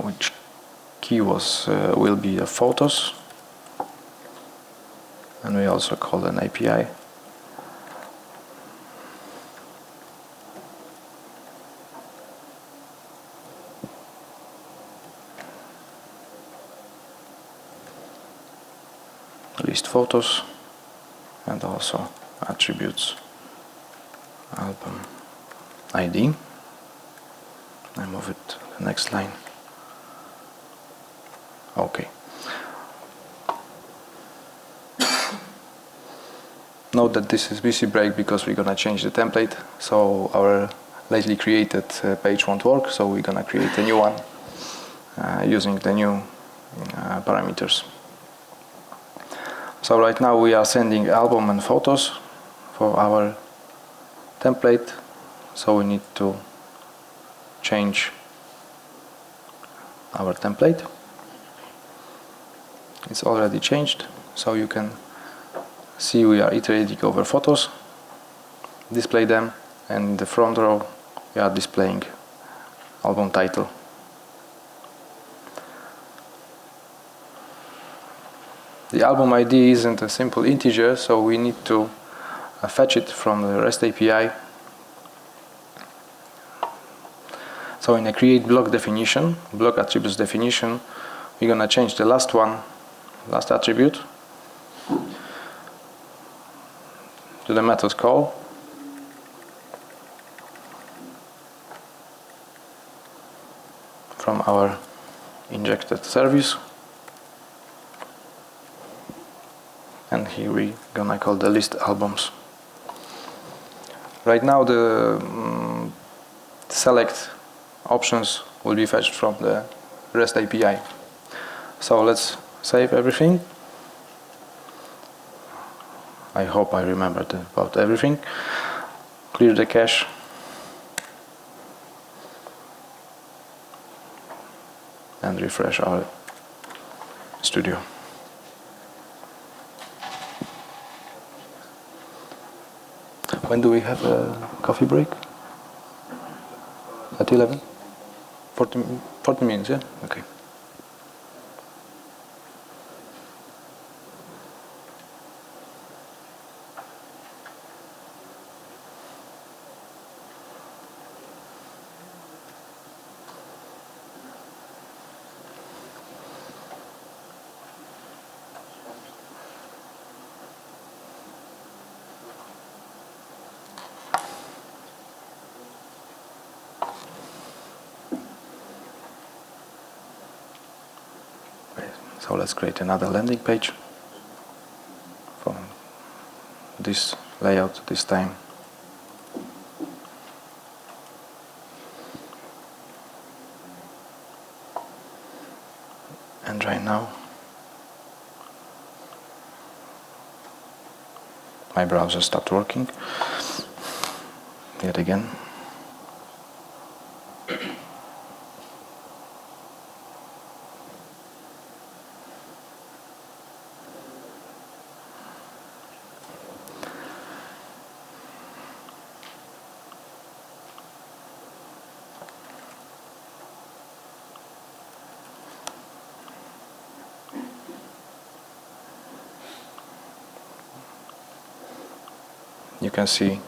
which key will be the photos, and we also call an API. List photos, and also attributes album ID. I move it to the next line. Okay. Note that this is busy break because we're gonna change the template, so our lately created page won't work, so we're gonna create a new one using the new parameters. So right now we are sending album and photos for our template, so we need to change our template. It's already changed, so you can see we are iterating over photos, display them, and in the front row we are displaying album title. The album ID isn't a simple integer, so we need to fetch it from the REST API. So in a create block definition, block attributes definition, we're going to change the last attribute to the method call. From our injected service. And here we're gonna call the list albums. Right now the select options will be fetched from the REST API. So let's save everything. I hope I remembered about everything. Clear the cache. And refresh our studio. When do we have a coffee break? At 11? 40 minutes, yeah? Okay. So let's create another landing page from this layout this time. And right now my browser stopped working yet again. You can see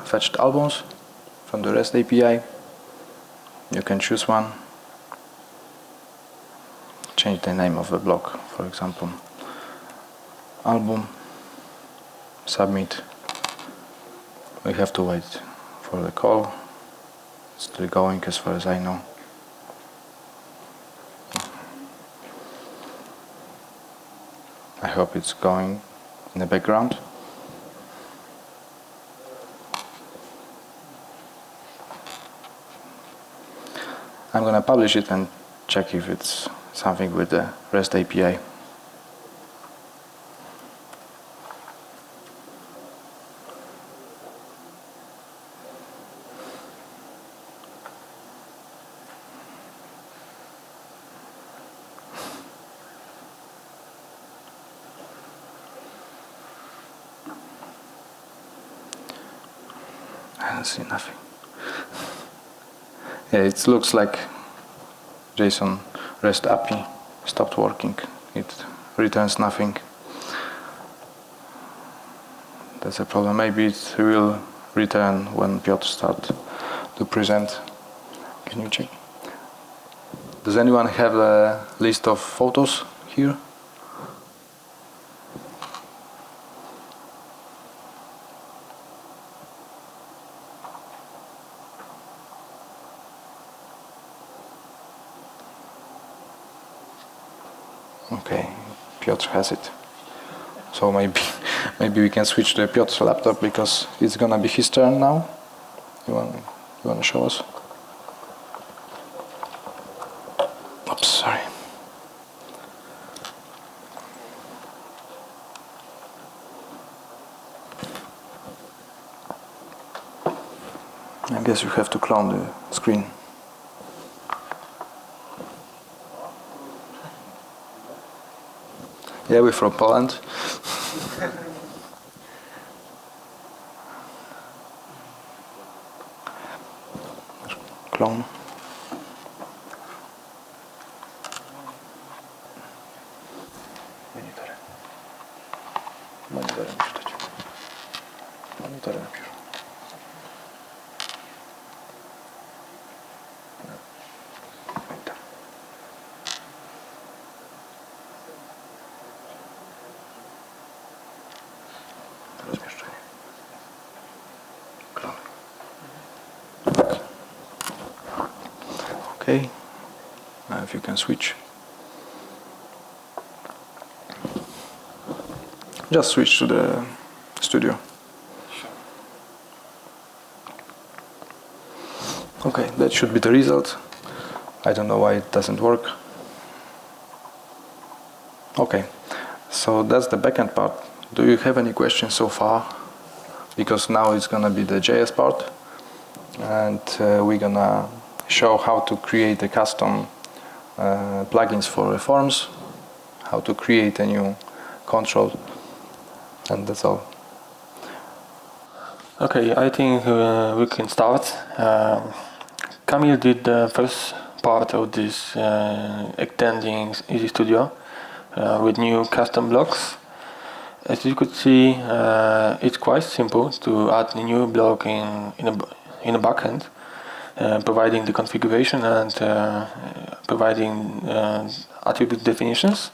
fetched albums from the REST API. You can choose one. Change the name of the block, for example, album. Submit. We have to wait for the call. It's still going as far as I know. I hope it's going in the background. I'm going to publish it and check if it's something with the REST API. I don't see nothing. Yeah, it looks like JSON REST API stopped working. It returns nothing. That's a problem. Maybe it will return when Piotr starts to present. Can you check? Does anyone have a list of photos here? Okay, Piotr has it. So maybe we can switch to Piotr's laptop because it's gonna be his turn now. You wanna show us? Oops, sorry. I guess you have to clone the screen. Yeah, we're from Poland. Clone. Monitorem czytać. Okay. Now if you can switch. Just switch to the studio. Okay, that should be the result. I don't know why it doesn't work. Okay, so that's the backend part. Do you have any questions so far? Because now it's gonna be the JS part, and we're gonna show how to create a custom plugins for forms, how to create a new control, and that's all. Okay, I think we can start. Kamil did the first part of this extending Easy Studio with new custom blocks. As you could see, it's quite simple to add a new block in a backend, providing the configuration and providing attribute definitions.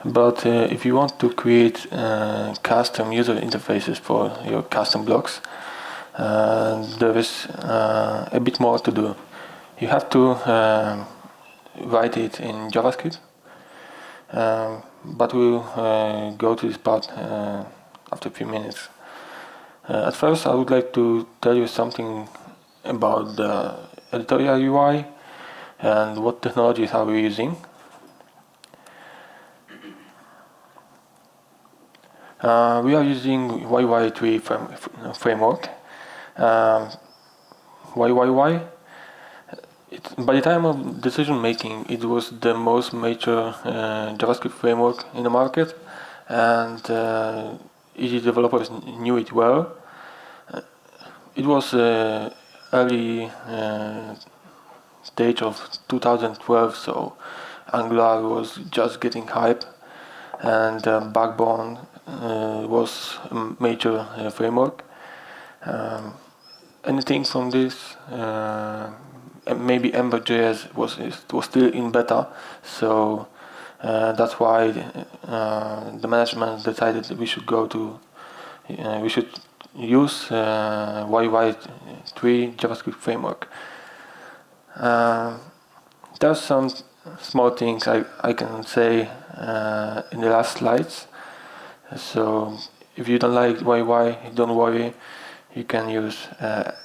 But if you want to create custom user interfaces for your custom blocks, there is a bit more to do. You have to write it in JavaScript, but we'll go to this part after a few minutes. At first, I would like to tell you something about the editorial UI and what technologies are we using. We are using YY3 framework. YYY, by the time of decision making, it was the most major JavaScript framework in the market, and easy developers knew it well. It was early stage of 2012, so Angular was just getting hype, and Backbone was a major framework. Anything from this, maybe Ember.js was still in beta, so that's why the management decided that we should use YY3 JavaScript framework. There's some small things I can say in the last slides. So if you don't like YY, don't worry. You can use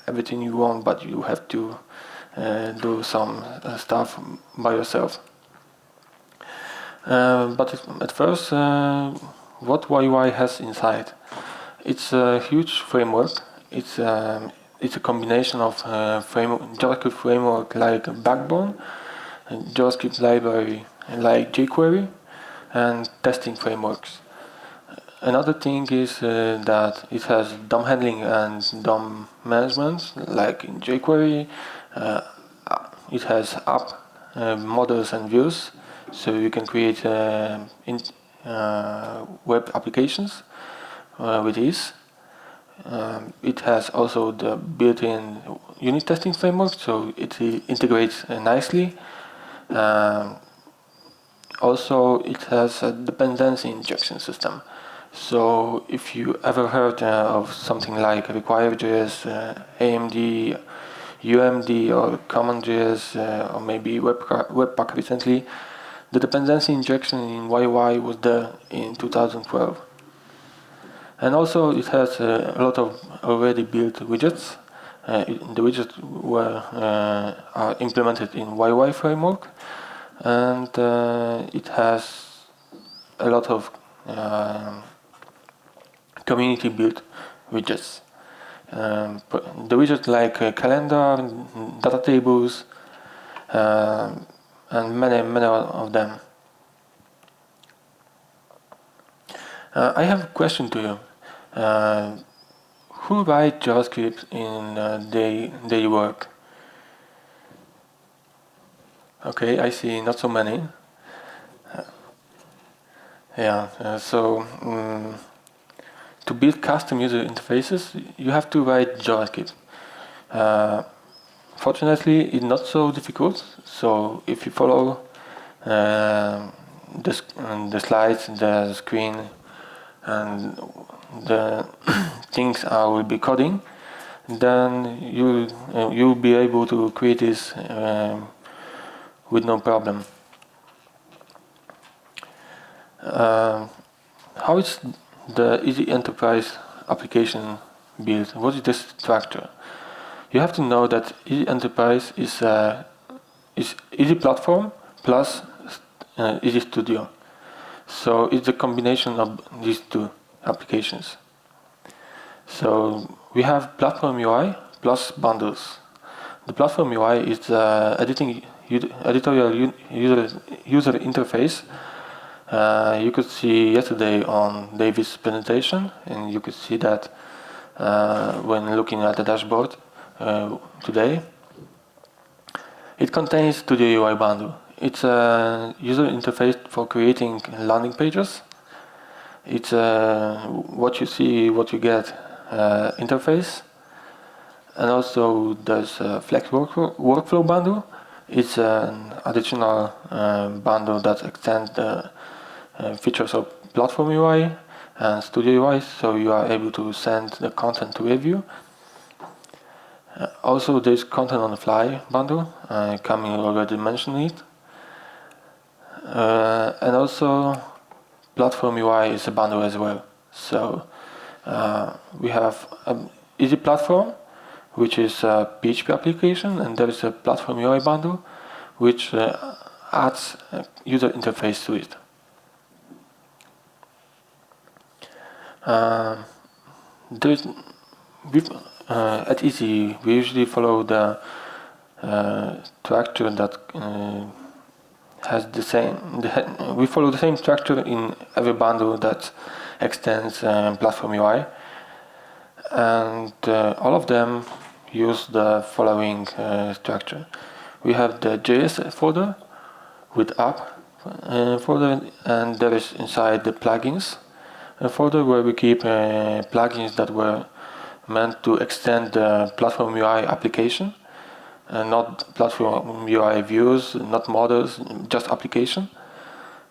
everything you want, but you have to do some stuff by yourself. But at first, what YY has inside? It's a huge framework. It's a combination of JavaScript framework like Backbone, JavaScript library like jQuery, and testing frameworks. Another thing is that it has DOM handling and DOM management, like in jQuery. It has app models and views, so you can create web applications with ease. It has also the built-in unit testing framework, so it integrates nicely. Also, it has a dependency injection system. So if you ever heard of something like Require.js, AMD, UMD, or CommonJS, or maybe Webpack recently, the dependency injection in YY was there in 2012. And also it has a lot of already built widgets. The widgets are implemented in YY framework, and it has a lot of community built widgets. The widgets like calendar, data tables, and many of them. I have a question to you. Who writes JavaScript in daily work? Okay, I see not so many. To build custom user interfaces, you have to write JavaScript. Fortunately, it's not so difficult. So if you follow the slides, the screen, and the things I will be coding, then you'll be able to create this with no problem. How is the Easy Enterprise application built? What is the structure? You have to know that Easy Enterprise is Easy Platform plus Easy Studio. So it's a combination of these two applications. So we have Platform UI plus bundles. The Platform UI is the editorial user interface. You could see yesterday on David's presentation, and you could see that when looking at the dashboard today. It contains Studio UI bundle. It's a user interface for creating landing pages. It's what you see, what you get interface. And also there's a Flex workflow bundle. It's an additional bundle that extends the features of Platform UI and Studio UI, so you are able to send the content to review. Also there's Content on the Fly bundle, Kamil already mentioned it. And also Platform UI is a bundle as well. So we have Easy Platform, which is a PHP application, and there is a Platform UI bundle, which adds a user interface to it. At Easy, we usually follow the structure that has the same. We follow the same structure in every bundle that extends Platform UI, and all of them use the following structure. We have the JS folder with app folder, and there is inside the plugins folder where we keep plugins that were meant to extend the Platform UI application, and not Platform UI views, not models, just application.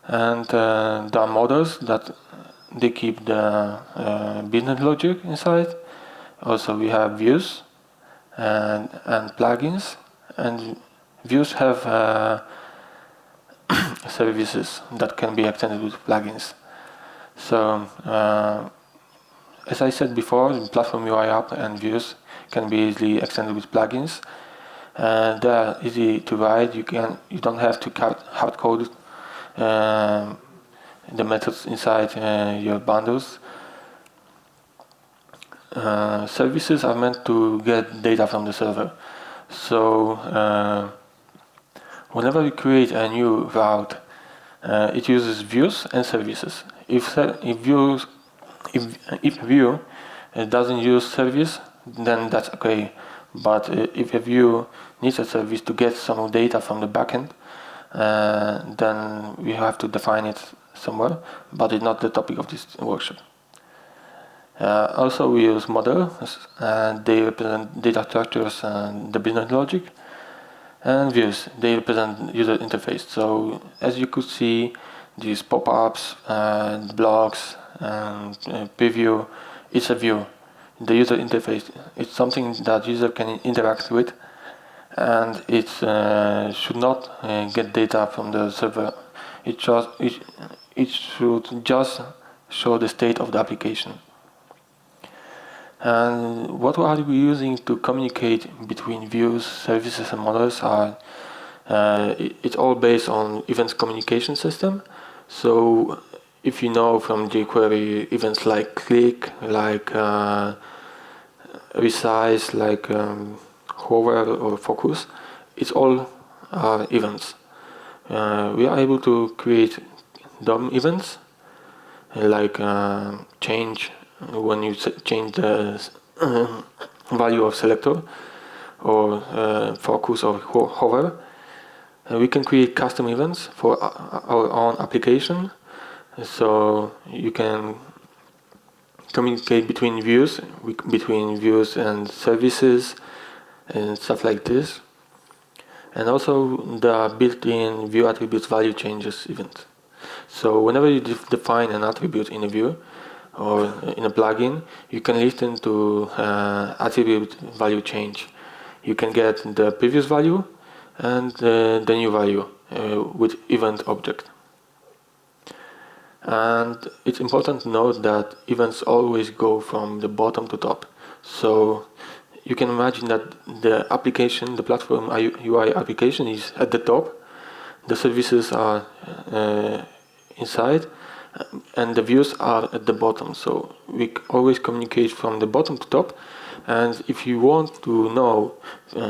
And there are models that they keep the business logic inside. Also we have views and plugins, and views have services that can be extended with plugins. So as I said before, the Platform UI app and views can be easily extended with plugins. They are easy to write. You don't have to hard code the methods inside your bundles. Services are meant to get data from the server. So whenever we create a new route, it uses views and services. If view doesn't use service, then that's okay. But if a view needs a service to get some data from the backend, then we have to define it somewhere, but it's not the topic of this workshop. Also we use models, they represent data structures and the business logic, and views, they represent user interface. So as you could see, these pop-ups and blocks and preview, it's a view. The user interface, it's something that user can interact with, and it should not get data from the server. It should just show the state of the application. And what are we using to communicate between views, services, and models? It's all based on events communication system. So if you know from jQuery, events like click, like resize, like hover or focus, it's all events. We are able to create DOM events, like change when you change the value of selector, or focus or hover. We can create custom events for our own application, so you can communicate between views and services and stuff like this. And also the built-in view attributes value changes event. So whenever you define an attribute in a view, or in a plugin, you can listen to attribute value change. You can get the previous value and the new value with event object. And it's important to note that events always go from the bottom to top. So you can imagine that the application, the platform UI application is at the top, the services are inside, and the views are at the bottom. So we always communicate from the bottom to top. And if you want to know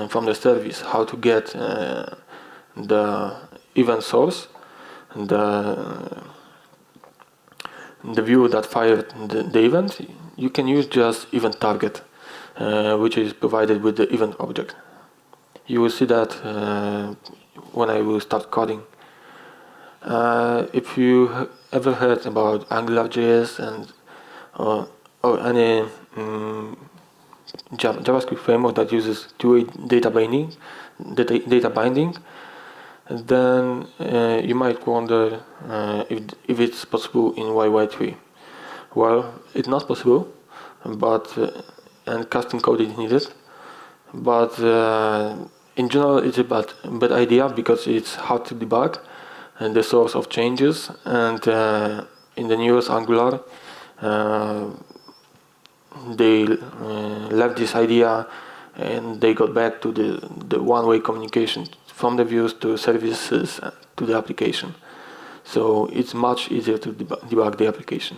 from the service how to get the event source, the view that fired the event, you can use just event target, which is provided with the event object. You will see that when I will start coding. If you ever heard about AngularJS and or any JavaScript framework that uses two-way data binding, then you might wonder if it's possible in YY3. Well, it's not possible, but and custom code is needed. But in general, it's a bad idea because it's hard to debug and the source of changes. And in the newest Angular, they left this idea and they got back to the one-way communication from the views to services to the application. So it's much easier to debug the application.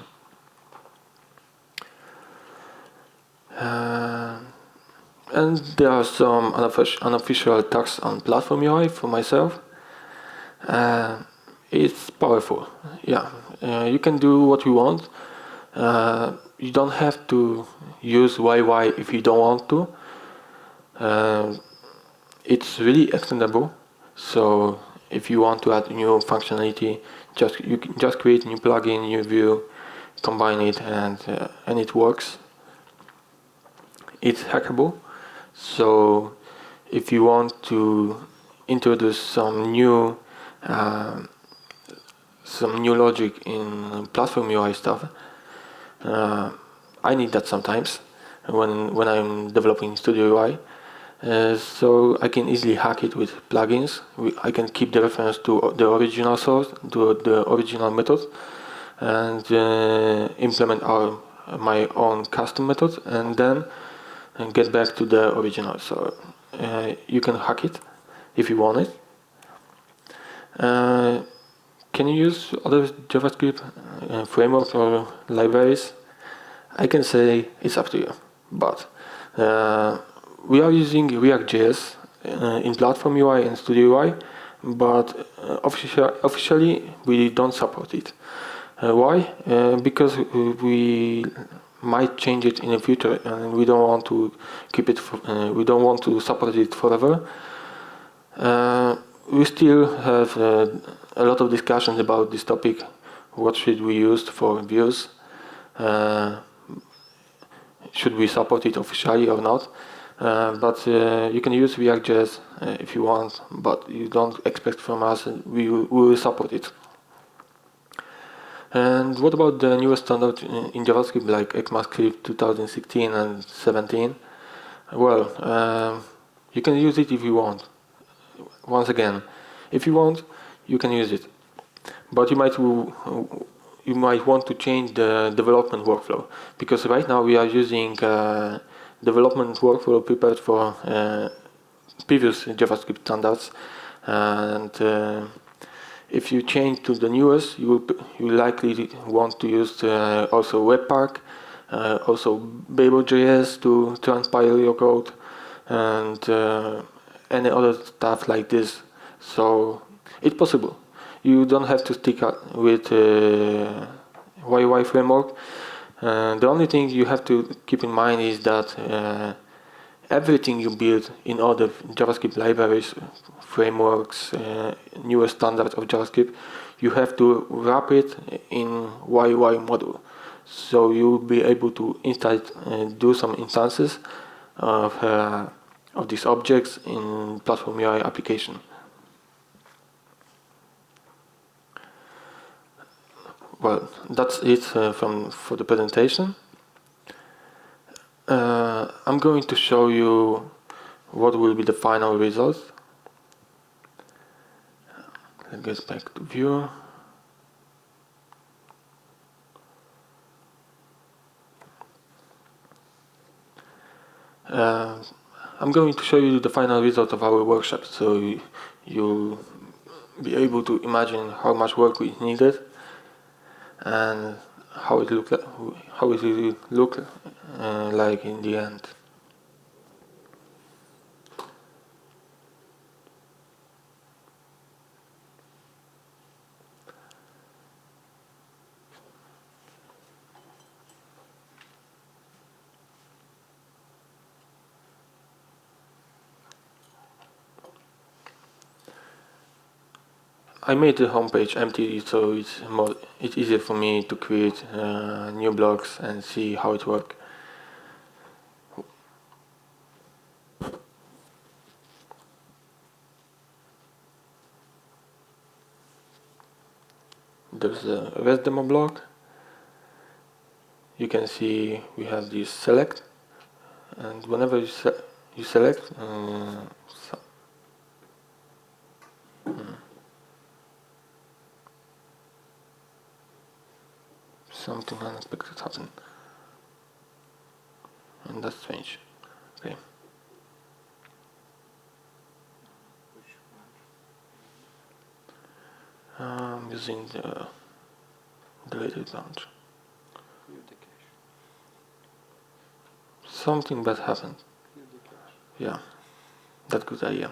And there are some unofficial tags on platform UI for myself. It's powerful. Yeah, you can do what you want. You don't have to use YY if you don't want to. It's really extendable. So if you want to add new functionality, you can just create a new plugin, new view, combine it, and it works. It's hackable. So if you want to introduce some new logic in platform UI stuff, I need that sometimes when I'm developing Studio UI. So I can easily hack it with plugins. I can keep the reference to the original source, to the original method, and implement my own custom method, and then get back to the original. So you can hack it if you want it. Can you use other JavaScript frameworks or libraries? I can say it's up to you, but we are using React.js in Platform UI and Studio UI, but officially we don't support it. Why? Because we might change it in the future, and we don't want to keep it. We don't want to support it forever. We still have a lot of discussions about this topic. What should we use for views? Should we support it officially or not? But you can use React.js if you want, but you don't expect from us we will support it. And what about the newest standard in JavaScript like ECMAScript 2016 and 17? Well, you can use it if you want. Once again, if you want, you can use it. But you might want to change the development workflow, because right now we are using development workflow prepared for previous JavaScript standards, and if you change to the newest, you likely want to use also Webpack, also Babel.js to transpile your code, and any other stuff like this. So it's possible. You don't have to stick with YY framework. The only thing you have to keep in mind is that everything you build in other JavaScript libraries, frameworks, newer standards of JavaScript, you have to wrap it in YY module. So you'll be able to do some instances of these objects in Platform UI application. well, that's it for the presentation. I'm going to show you what will be the final result. Let's get back to view. I'm going to show you the final result of our workshop, so you'll be able to imagine how much work we needed and how it will look like in the end. I made the homepage empty, so it's easier for me to create new blocks and see how it works. There's a REST demo block. You can see we have this select, and whenever you select, something unexpected happened, and that's strange. Okay. I'm using the deleted launch. Something bad happened. Yeah, that's good idea.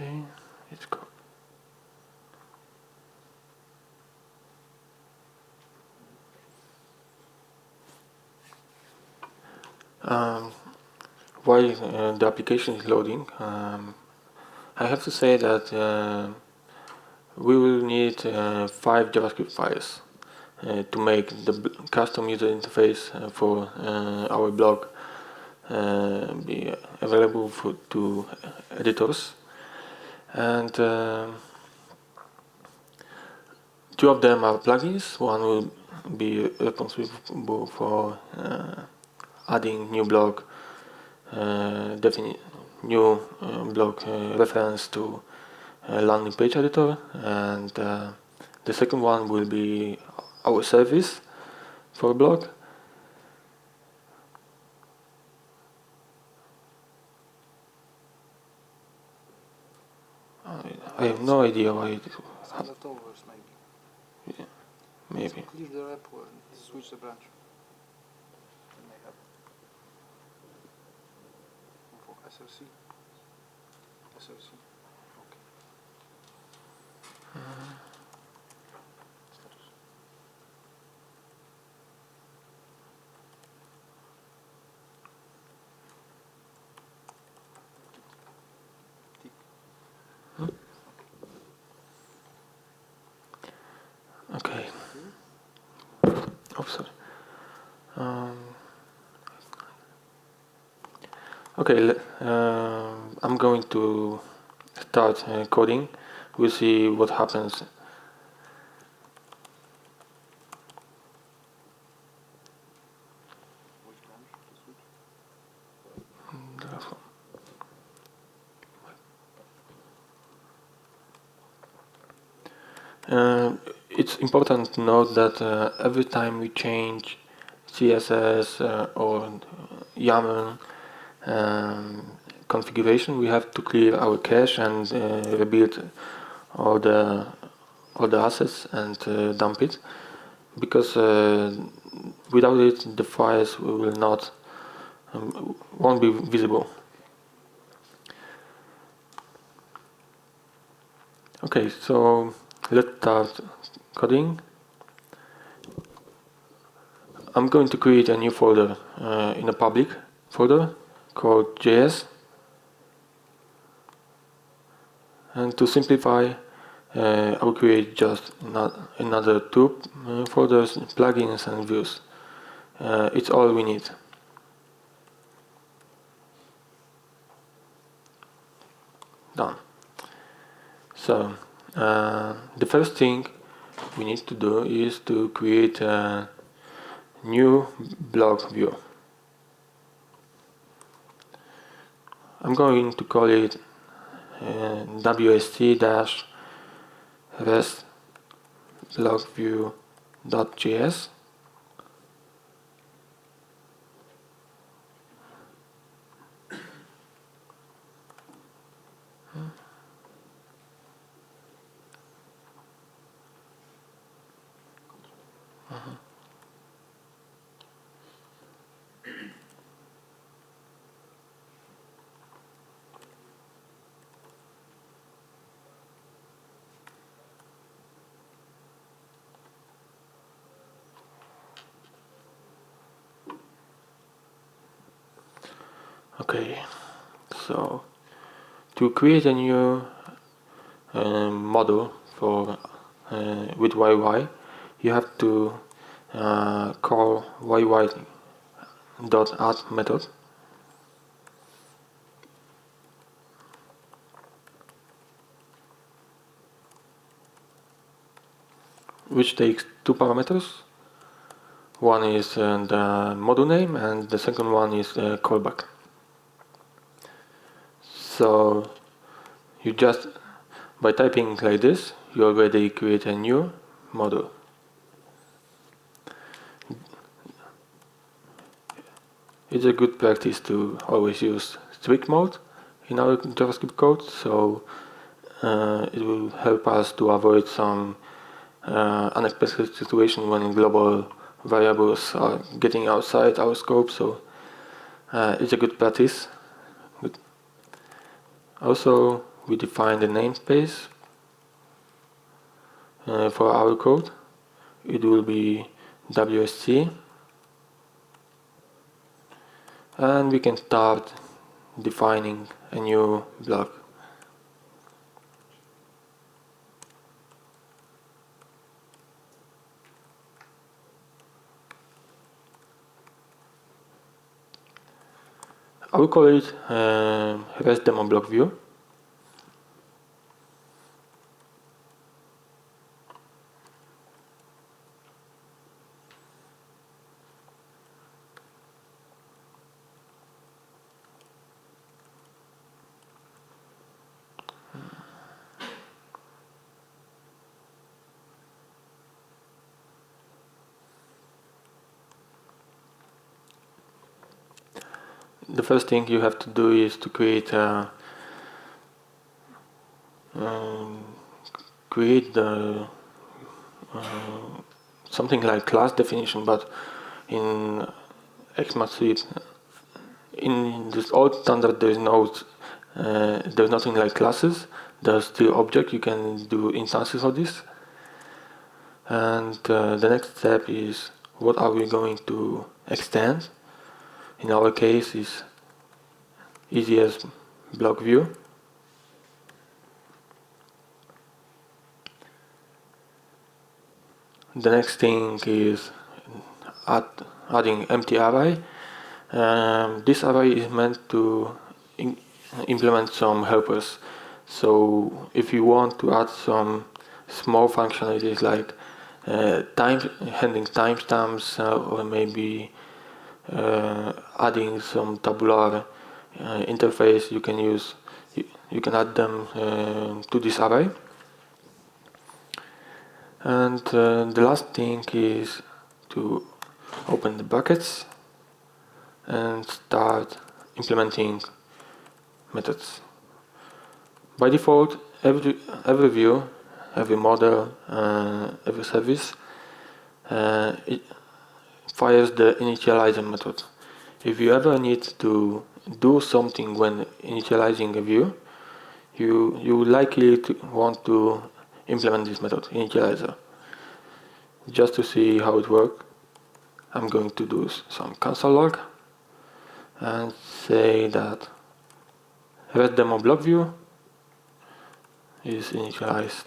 Okay, let's go. While the application is loading, I have to say that we will need 5 JavaScript files to make the custom user interface for our blog be available to editors. And 2 of them are plugins. One will be responsible for adding new blog new blog reference to landing page editor, and the second one will be our service for blog. I have no idea why it happened. Leftovers, maybe. Yeah, maybe. So clear the repo and switch the branch. It may happen. For SRC. SRC. Okay. Status. Tick. Okay. Oh, sorry. Okay, I'm going to start coding. We'll see what happens. Which branch to switch? It's important to note that every time we change CSS or YAML configuration, we have to clear our cache and rebuild all the assets and dump it, because without it the files will not won't be visible. Okay, so let's start coding. I'm going to create a new folder in a public folder called JS. And to simplify, I will create just another two folders, plugins and views. It's all we need. Done. So the first thing we need to do is to create a new blog view. I'm going to call it wst-rest blog view.js. Okay, so to create a new model for with YY, you have to call yy.add method, which takes two parameters. One is the module name and the second one is the callback. So you just, by typing like this, you already create a new module. It's a good practice to always use strict mode in our JavaScript code, so it will help us to avoid some unexpected situation when global variables are getting outside our scope. So it's a good practice. Also, we define the namespace for our code. It will be WSC, and we can start defining a new block. I will call it REST demo block view. The first thing you have to do is to create something like class definition, but in ECMAScript, in this old standard, there's nothing like classes. There's still object. You can do instances of this. And the next step is what are we going to extend. In our case is easiest block view. The next thing is adding empty array. This array is meant to implement some helpers. So if you want to add some small functionalities like handling timestamps or maybe adding some tabular interface, you can add them to this array. And the last thing is to open the buckets and start implementing methods. By default, every view, every model, every service, it fires the initializer method. If you ever need to do something when initializing a view, you likely want to implement this method, initializer. Just to see how it works, I'm going to do some console log and say that REST-demo block view is initialized.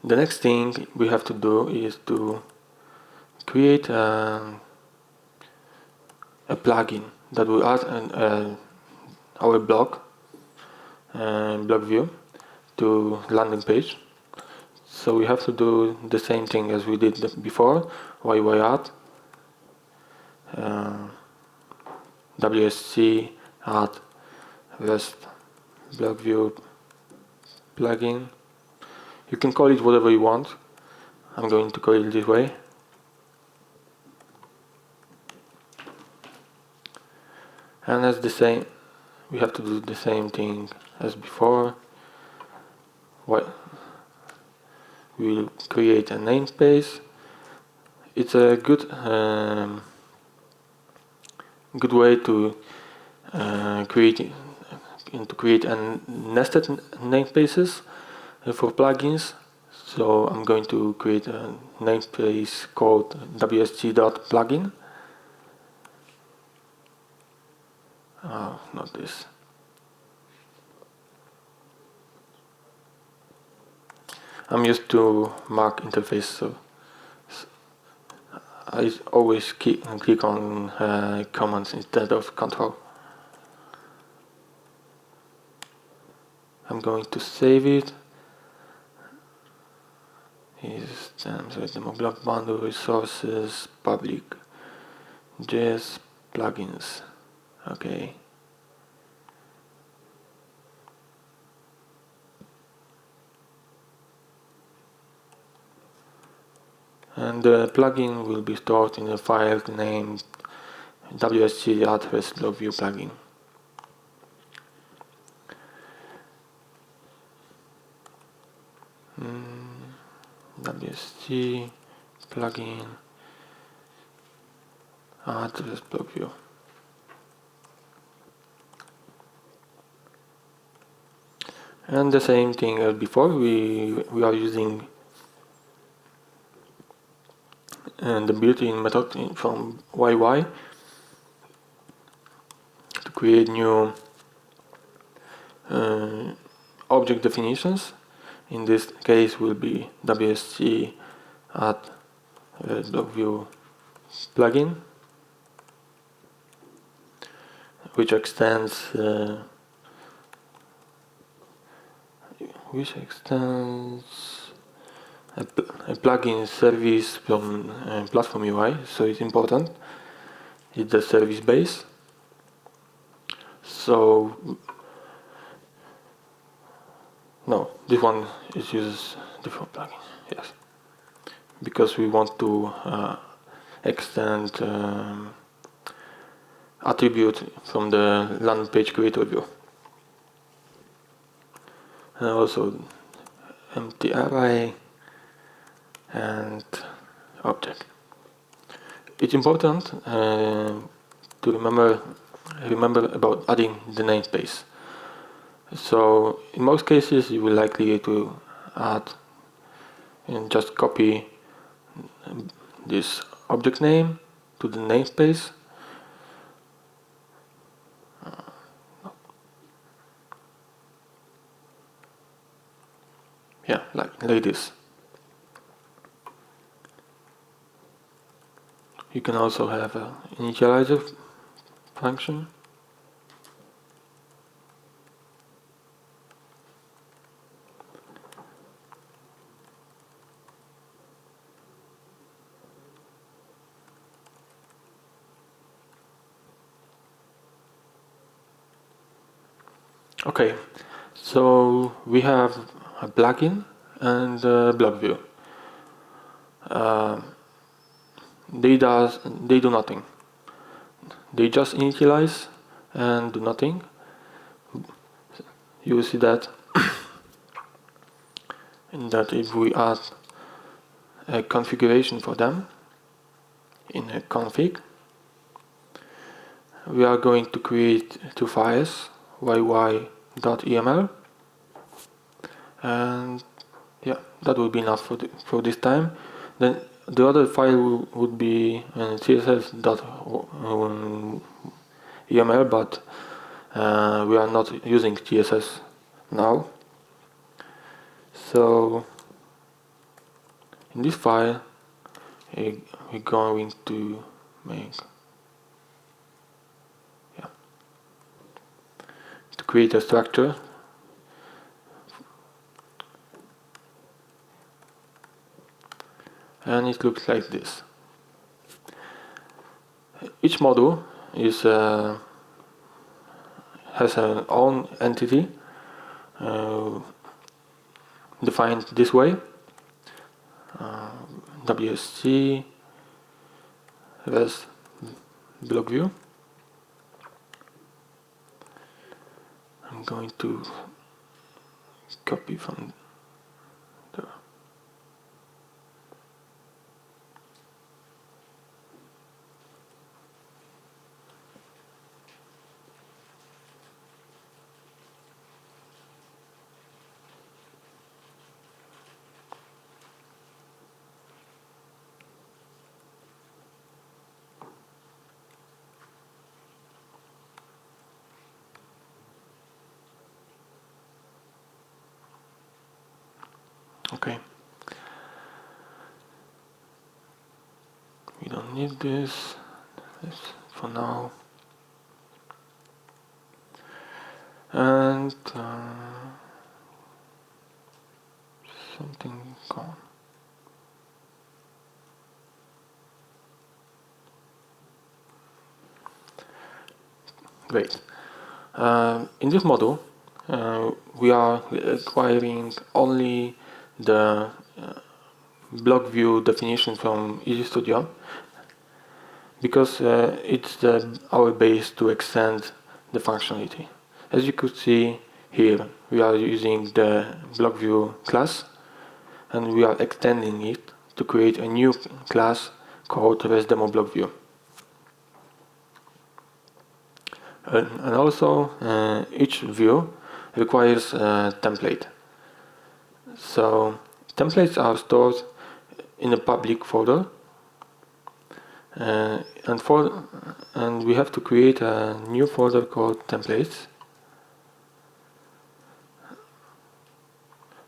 The next thing we have to do is to create a plugin that will add our block view to landing page. So we have to do the same thing as we did before. Add WSC add REST block view plugin. You can call it whatever you want. I'm going to call it this way. And as the same, we have to do the same thing as before. We'll create a namespace. It's a good way to create nested namespaces for plugins. So I'm going to create a namespace called wsg.plugin. Not this. I'm used to Mac interface, so I always click on commands instead of control. I'm going to save it. Is demo block bundle resources public JS plugins. Okay. And the plugin will be stored in a file named wsg.rest.view plugin. WSG plugin address block view. And the same thing as before, we are using the built-in method from YY to create new object definitions. In this case will be WSG add block view plugin, which extends a plugin service from platform UI, so it's important. It's the service base. So no, this one uses different plugin. Yes, because we want to extend attribute from the landing page creator view. And also empty array and object. It's important to remember about adding the namespace. So in most cases you will likely to add and just copy this object name to the namespace. Yeah, like this. You can also have an initializer function. Okay, so we have a plugin and a block view. They do nothing. They just initialize and do nothing. You will see that if we add a configuration for them, in a config. We are going to create two files, yy.eml, and yeah, that will be enough for this time. Then the other file would be css.eml, but we are not using CSS now. So in this file we're going to make to create a structure, and it looks like this. Each module is has an own entity defined this way. WSC res block view. I'm going to copy from there. Okay. We don't need this for now. And something gone. Great. In this module, we are acquiring only the block view definition from Easy Studio, because it's our base to extend the functionality. As you could see here, we are using the block view class, and we are extending it to create a new class called ResDemo block view. And also each view requires a template. So templates are stored in a public folder, and we have to create a new folder called templates.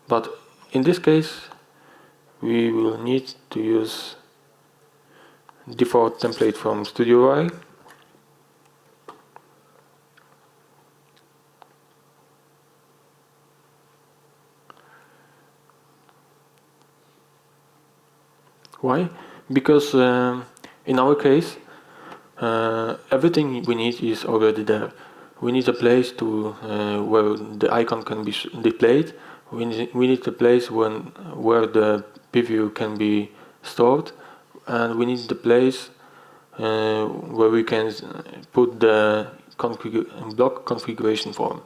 But in this case, we will need to use default template from Studio UI. Why? Because in our case, everything we need is already there. We need a place to where the icon can be displayed. We need a place where the preview can be stored, and we need the place where we can put the block configuration form.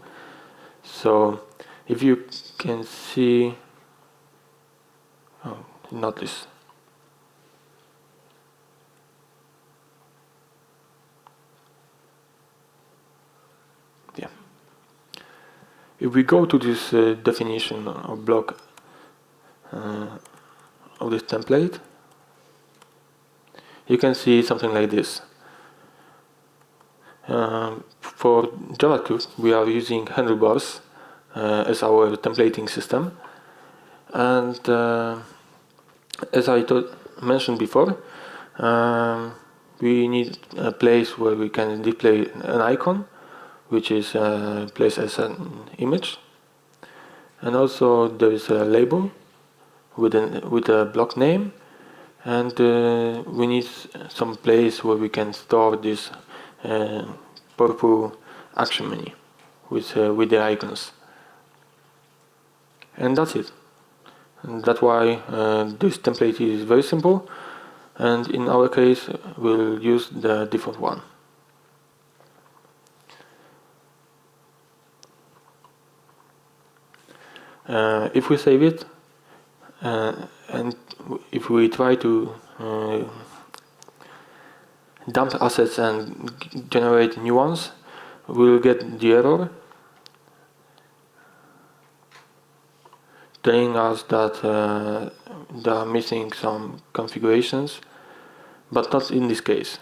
So if you can see, not this. Yeah. If we go to this definition of block of this template, you can see something like this. For JavaScript, we are using handlebars as our templating system, and as I mentioned before, we need a place where we can display an icon, which is placed as an image, and also there is a label with a block name, and we need some place where we can store this purple action menu with the icons, and that's it. And that's why this template is very simple, and in our case we'll use the default one. If we save it and if we try to dump assets and generate new ones, we'll get the error telling us that they are missing some configurations, but not in this case.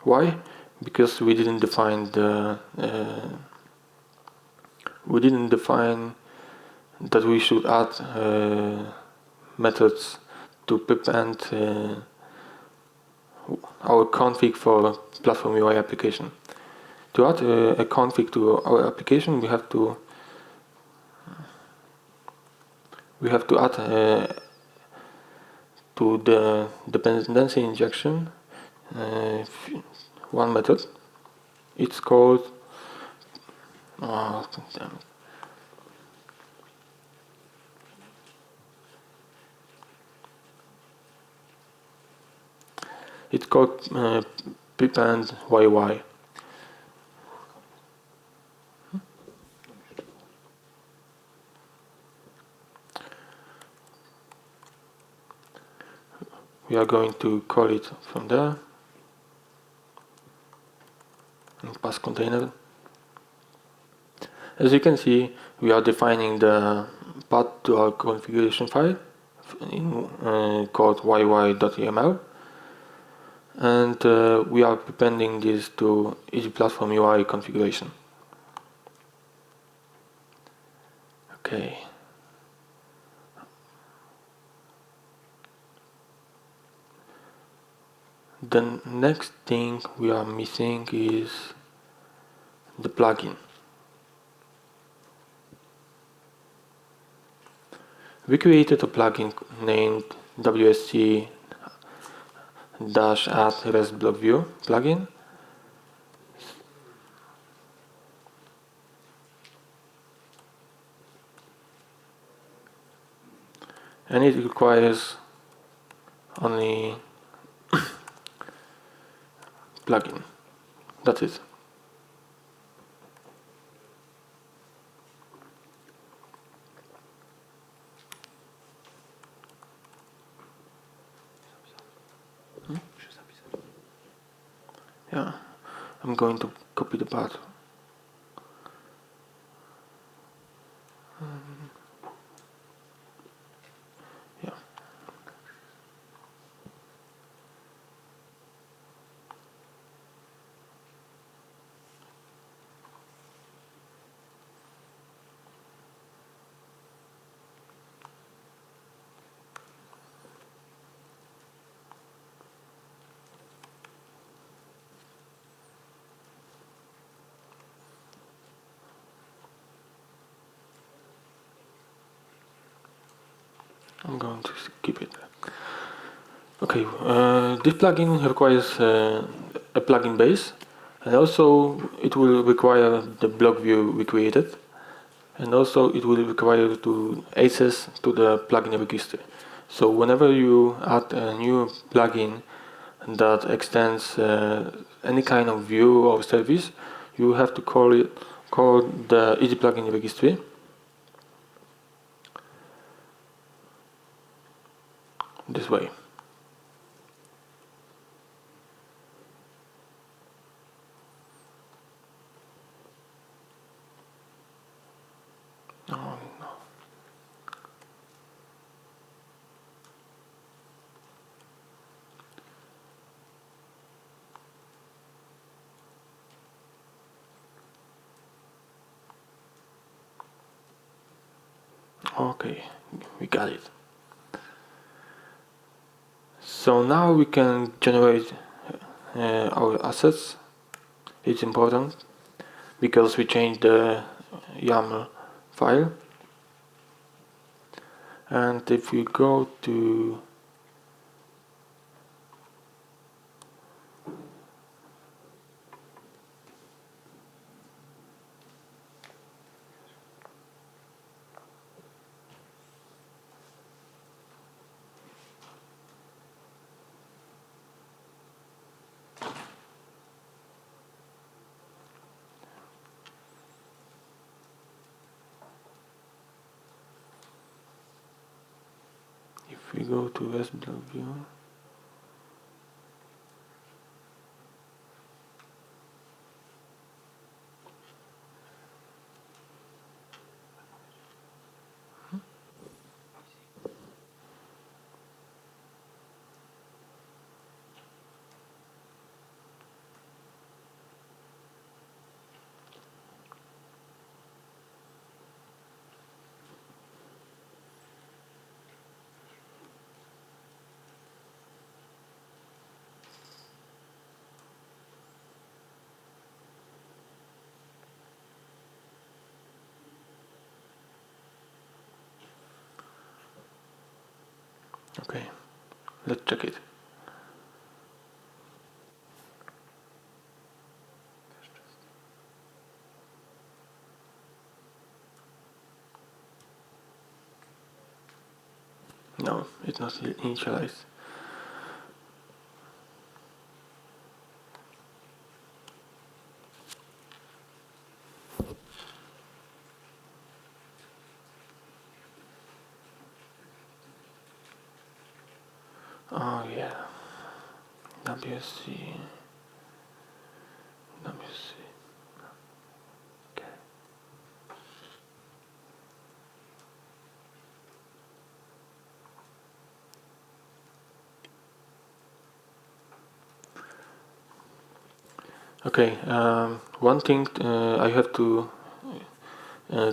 Why? Because we didn't define that we should add methods to prepend our config for platform UI application. To add a config to our application, we have to add to the dependency injection one method. It's called it's called prepend YY. We are going to call it from there and pass container. As you can see, we are defining the path to our configuration file in called yy.yml, and we are appending this to each platform UI configuration. Okay. The next thing we are missing is the plugin. We created a plugin named WSC-add REST block view plugin. And it requires only plugin. That's it. Yeah, I'm going to copy the path. Yeah. I'm going to skip it. Okay, this plugin requires a plugin base, and also it will require the block view we created, and also it will require to access to the plugin register. So whenever you add a new plugin that extends any kind of view or service, you have to call the easy plugin registry. This way. Oh, no. Okay, we got it. So now we can generate our assets. It's important because we changed the YAML file. And if we go to if we go to REST block view, Okay, let's check it. No, it's not initialized. Oh yeah, WSC. Okay. Okay, one thing I have to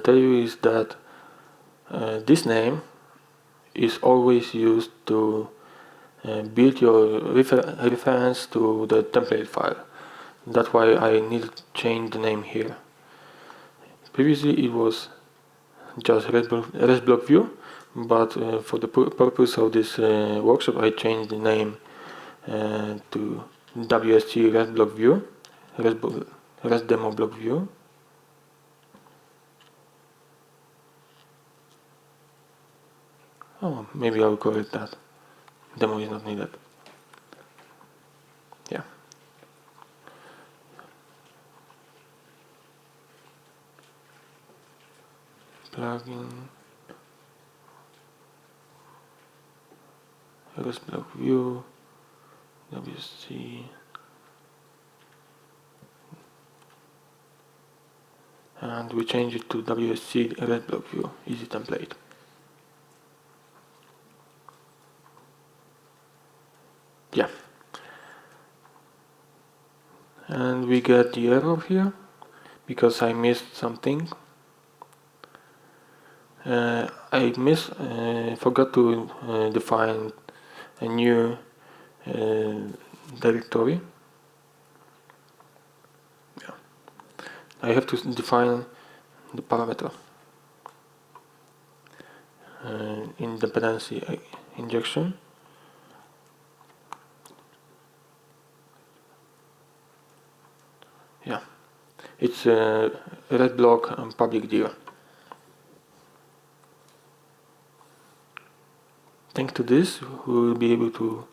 tell you is that this name is always used to build your reference to the template file. That's why I need to change the name here. Previously it was just REST block view, but for the purpose of this workshop I changed the name to WSG REST block view, REST demo block view. Oh, maybe I'll correct that. Demo is not needed. Yeah. Plugin. REST block view. WSG. And we change it to WSG REST block view. Easy template. Yeah. And we get the error here because I missed something. I forgot to define a new directory. Yeah. I have to define the parameter in dependency injection. Yeah, it's a red block and public dir. Thanks to this, we will be able to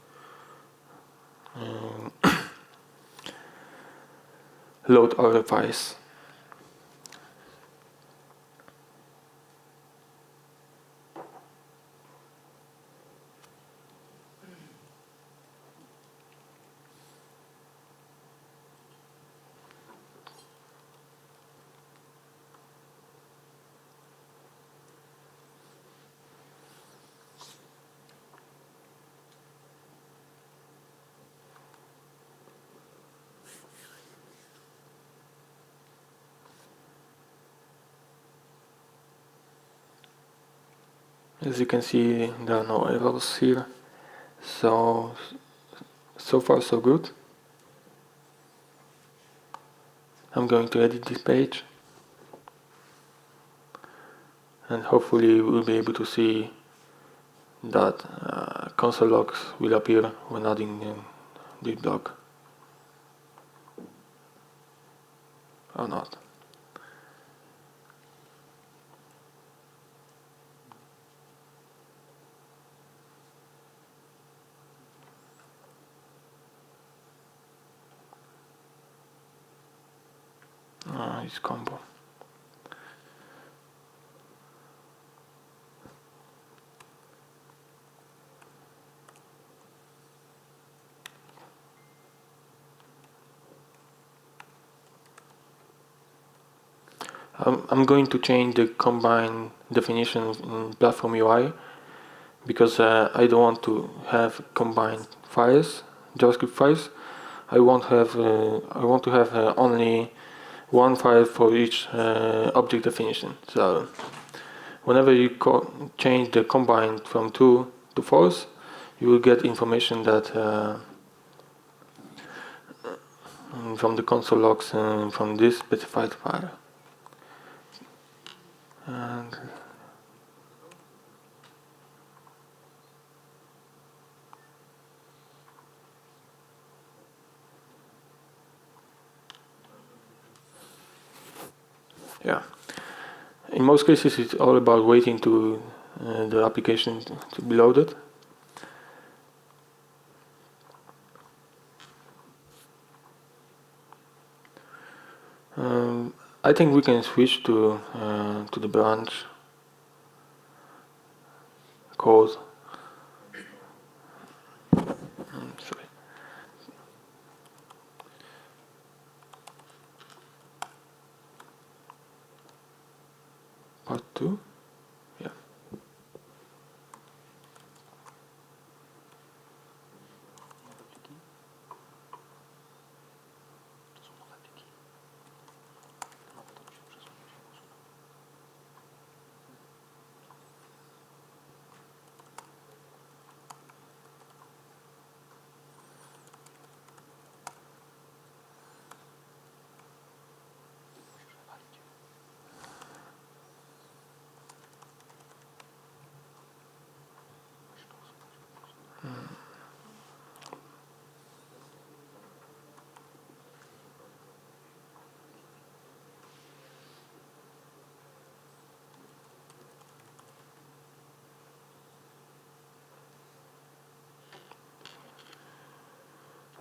load our files. As you can see, there are no errors here, so far so good. I'm going to edit this page, and hopefully we'll be able to see that console logs will appear when adding this block, or not. It's combo. I'm going to change the combine definition in platform UI because I don't want to have combined files, JavaScript files. I want to have only one file for each object definition. So whenever you change the combine from true to false, you will get information that from the console logs from this specified file. And yeah. In most cases, it's all about waiting to the application to be loaded. I think we can switch to the branch code. Sorry. Part 2. Yeah.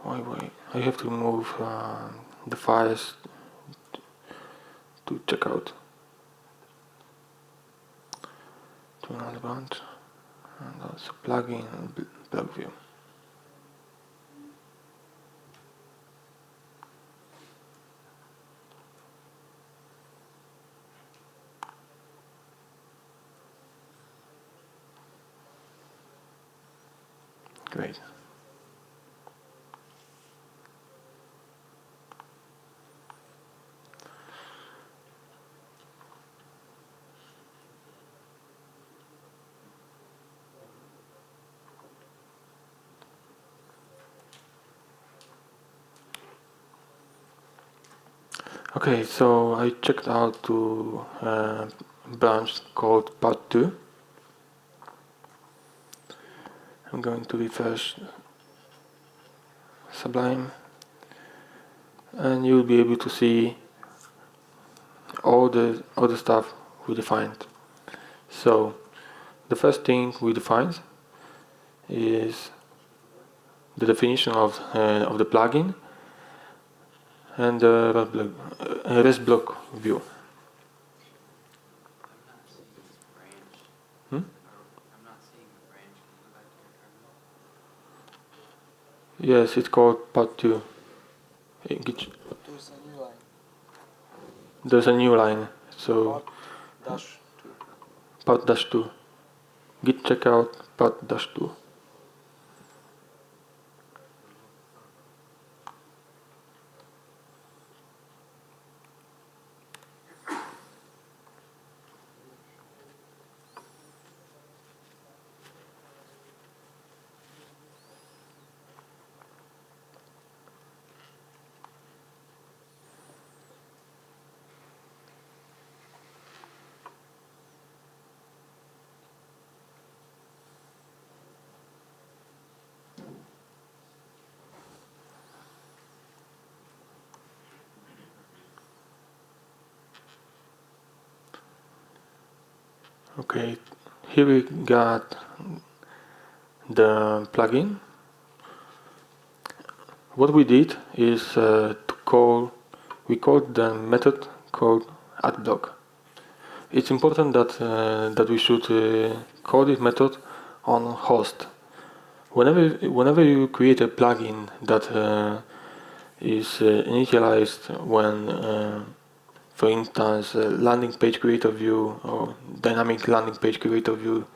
Wait. I have to move the files to checkout to another branch, and also plugin and plug view. Great. Okay, so I checked out to a branch called part 2. I'm going to refresh Sublime, and you'll be able to see all the stuff we defined. So the first thing we defined is the definition of the plugin and the REST block view. I'm not seeing this branch. Hmm? I'm not seeing the branch. Can you go back to your terminal? Yes, it's called part 2. There's a new line. There's a new line, so Part-2. part-2. Git checkout part-2. Okay, here we got the plugin. What we did is we called the method called addBlock. It's important that we should call this method on host. Whenever you create a plugin that is initialized when for instance, landing page creator view or dynamic landing page creator view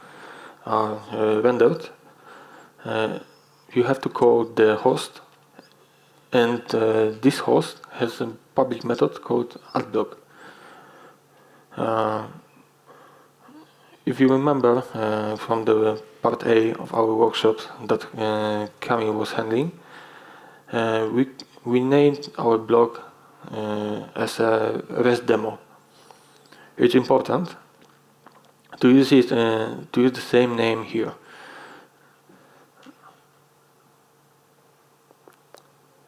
are rendered, you have to call the host, and this host has a public method called addBlock. If you remember from the part A of our workshops that Kamil was handling, we named our block as a REST demo. It's important to use the same name here.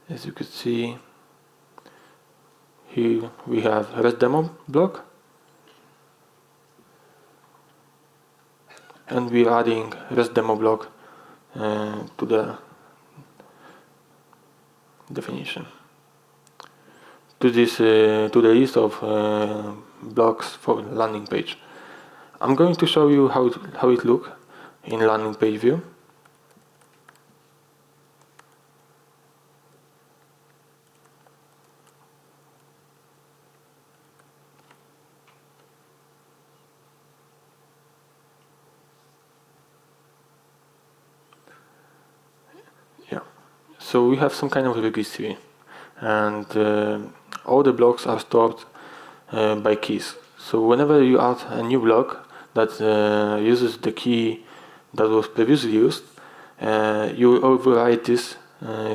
As you can see, here we have REST demo block, and we're adding REST demo block to the definition. To the list of blocks for landing page. I'm going to show you how it looks in landing page view. Yeah, so we have some kind of registry, and all the blocks are stored by keys. So whenever you add a new block that uses the key that was previously used, you override this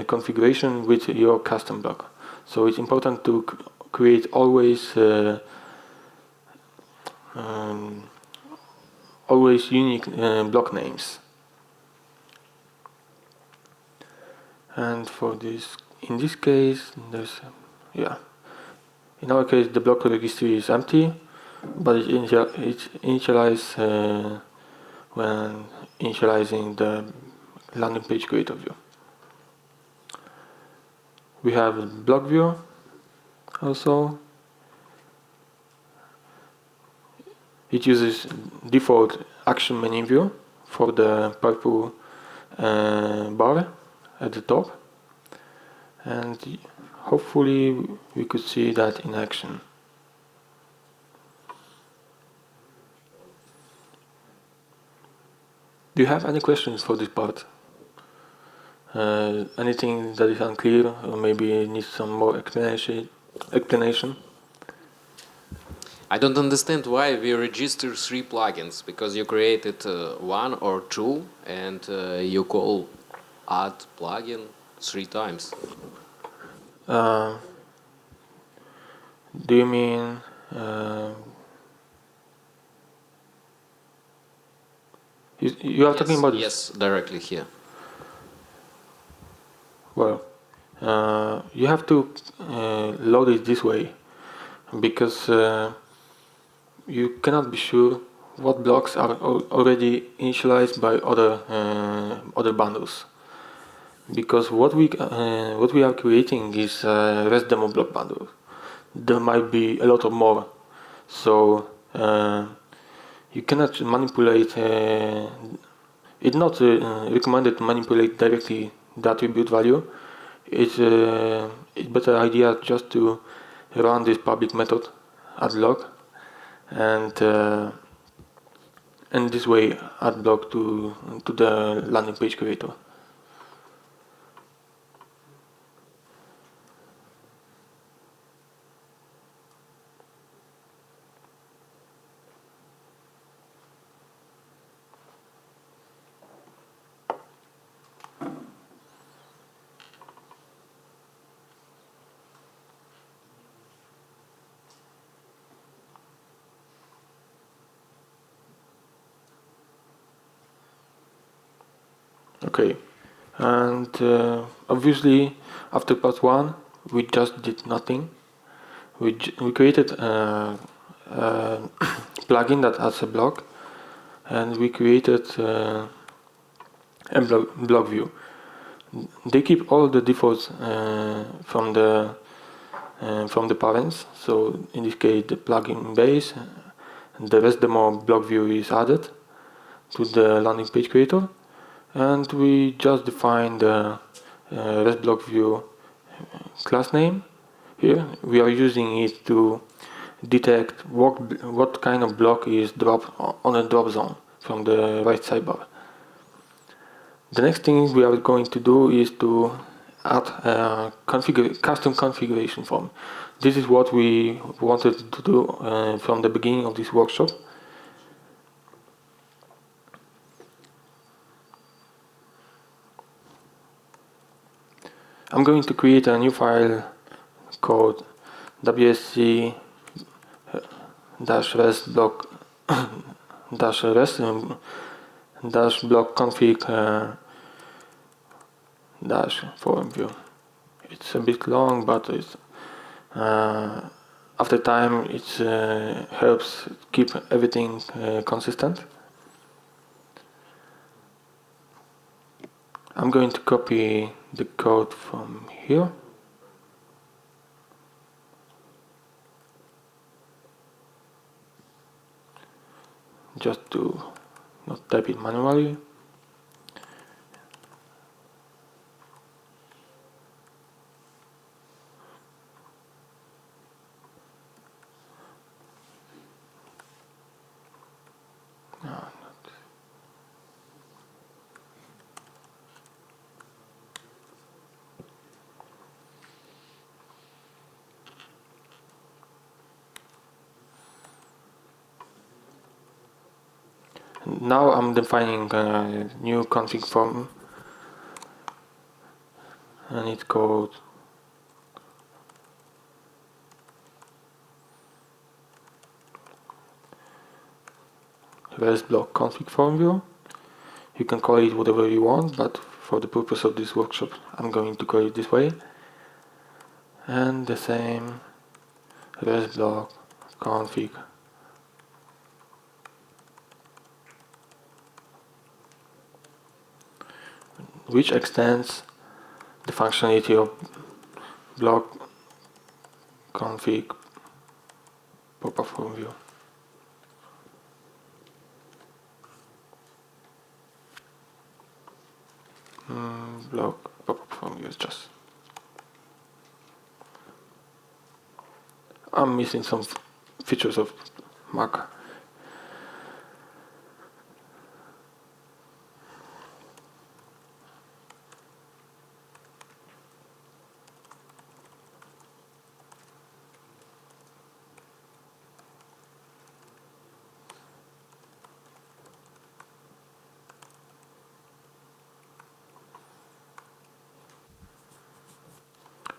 configuration with your custom block. So it's important to create always unique block names. And for this, in this case, there's in our case the block registry is empty, but it's initialized when initializing the landing page creator view. We have block view also. It uses default action menu view for the purple bar at the top, and hopefully we could see that in action. Do you have any questions for this part? Anything that is unclear or maybe needs some more explanation? I don't understand why we register 3 plugins, because you created 1 or 2 and you call add plugin 3 times. Do you mean you are talking about this? Yes, directly here. Well, you have to load it this way, because you cannot be sure what blocks are already initialized by other bundles. Because what we are creating is a REST demo block bundle. There might be a lot of more, so you cannot manipulate. It's not recommended to manipulate directly the attribute value. It's better idea just to run this public method add block, and this way add block to the landing page creator. Okay, and obviously after part 1 we just did nothing. We created a plugin that adds a block, and we created a block view. They keep all the defaults from the parents. So in this case, the plugin base, and the REST demo block view is added to the landing page creator, and we just define the REST block view class name. Here we are using it to detect what kind of block is dropped on a drop zone from the right sidebar. The next thing we are going to do is to add a custom configuration form. This is what we wanted to do from the beginning of this workshop. I'm going to create a new file called wsc-rest block -rest -block config -form view. It's a bit long, but it's after time it helps keep everything consistent. I'm going to copy the code from here. Just to not type it manually. Now I'm defining a new config form, and it's called REST block config form view. You can call it whatever you want, but for the purpose of this workshop I'm going to call it this way. And the same REST block config which extends the functionality of block config pop-up form view. Block pop-up form view is just. I'm missing some features of Mac.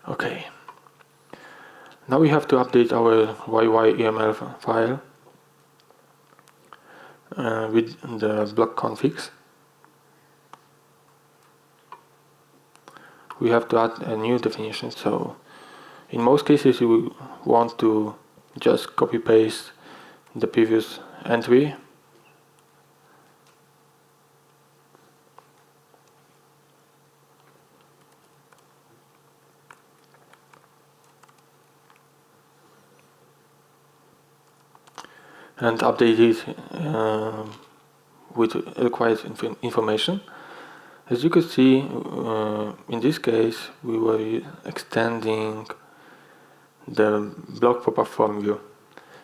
Okay. Now we have to update our YYEML file with the block configs. We have to add a new definition. So in most cases you will want to just copy paste the previous entry. And update it with required information. As you can see, in this case, we were extending the block pop-up form view.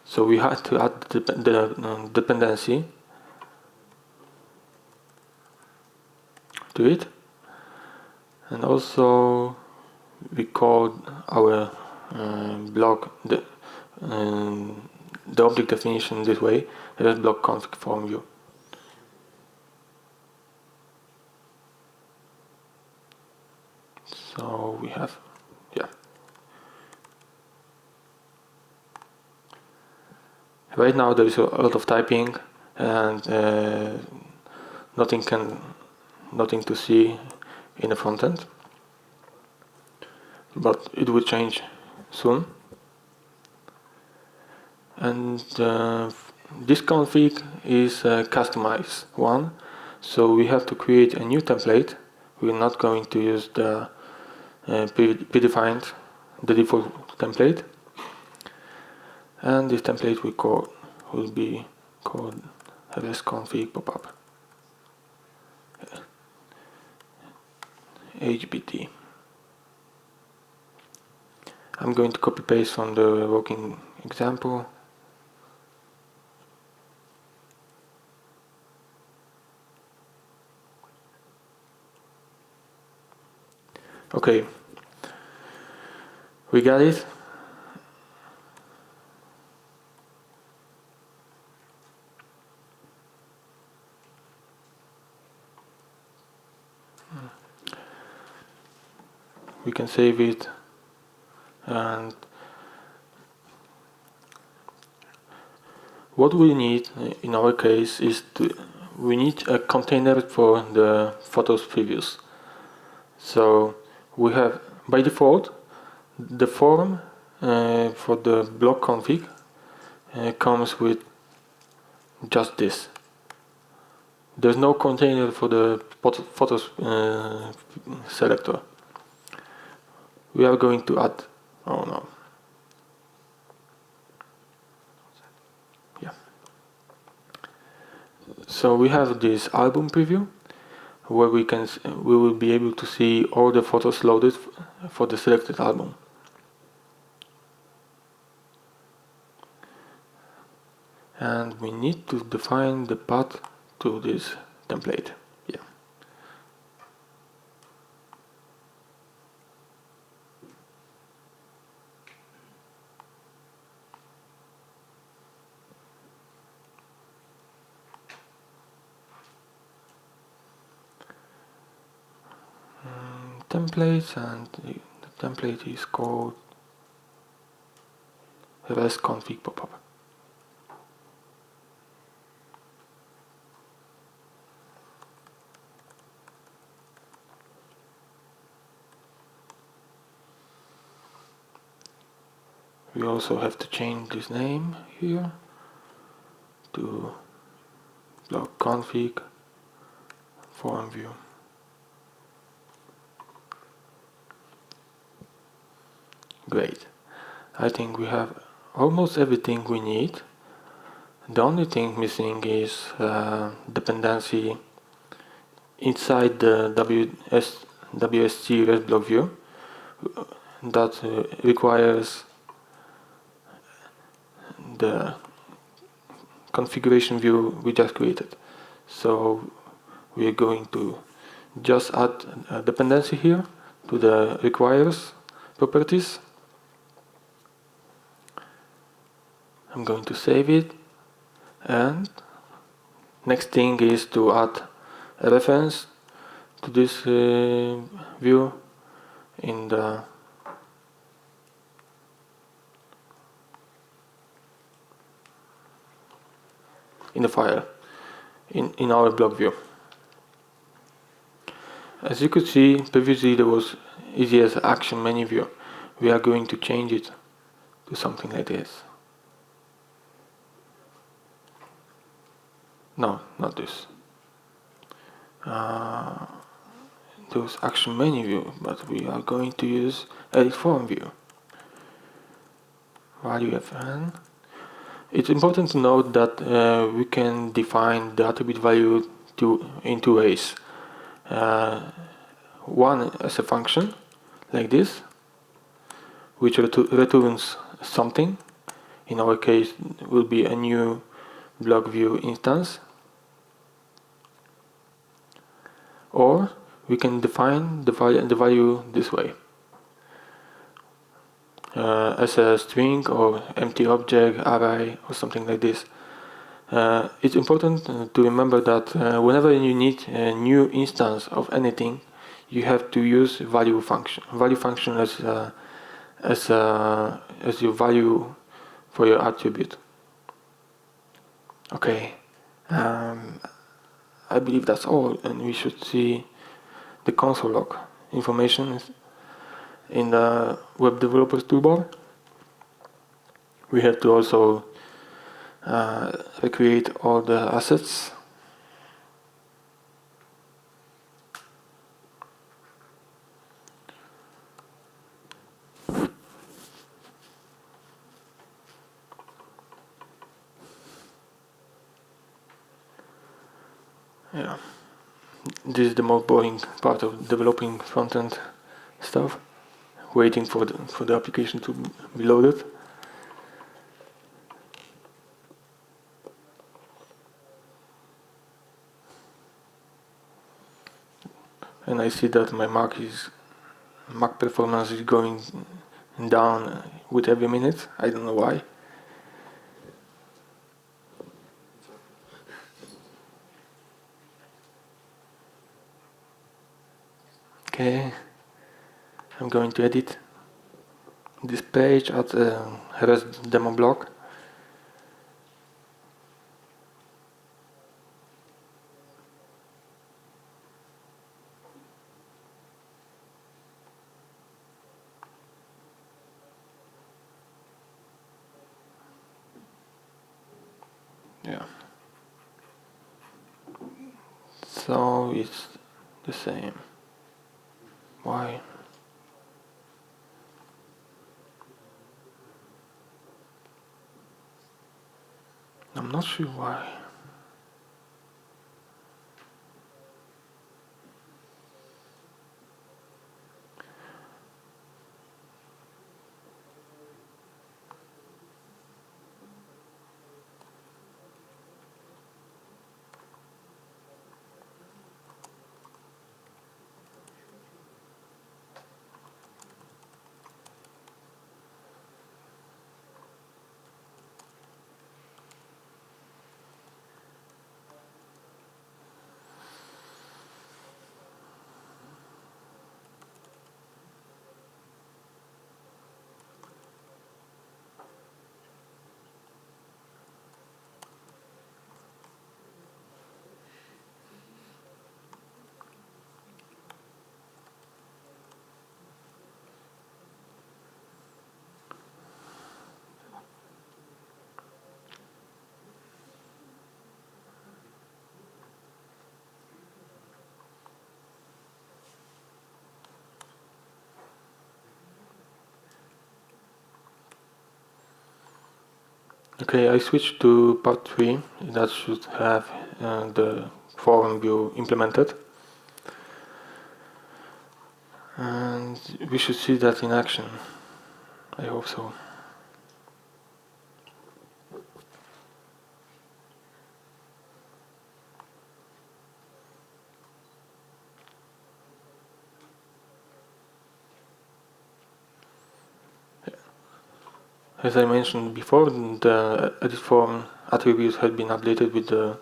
So we had to add the dependency to it. And also, we called our block, the object definition this way, REST block config form view. So we have, yeah. Right now there is a lot of typing and nothing to see in the front end, but it will change soon. And this config is a customized one, so we have to create a new template. We're not going to use the predefined, the default template, and this template will be called REST config pop-up HBT. I'm going to copy paste from the working example. Okay, we got it. We can save it, and what we need in our case is we need a container for the photos previews. So we have, by default, the form for the block config comes with just this. there's no container for the photos selector. We are going to add, oh no. Yeah. So we have this album preview where we will be able to see all the photos loaded for the selected album. And we need to define the path to this template. Yeah. Templates, and the template is called REST config popup. We also have to change this name here to block config form view. Great. I think we have almost everything we need. The only thing missing is dependency inside the WSG REST block view that requires the configuration view we just created. So we are going to just add a dependency here to the requires properties. I'm going to save it, and next thing is to add a reference to this view in the file in our block view. As you could see, previously there was EasyAs action menu view. We are going to change it to something like this. No, not this. There was action menu view, but we are going to use edit form view. Value fn. It's important to note that we can define the attribute value in two ways. One as a function, like this, which returns something. In our case, it will be a new block view instance. Or we can define the value this way. As a string or empty object, array, or something like this. It's important to remember that whenever you need a new instance of anything, you have to use value function. Value function as your value for your attribute. Okay, I believe that's all, and we should see the console log information in the web developers toolbar. We have to also recreate all the assets. Yeah, this is the most boring part of developing front-end stuff, waiting for the application to be loaded. And I see that my Mac performance is going down with every minute. I don't know why. Okay, I'm going to edit this page at REST demo block. Yeah. So it's the same. Why? I'm not sure why. Okay, I switched to part 3. That should have the forum view implemented. And we should see that in action. I hope so. As I mentioned before, the edit form attribute had been updated with the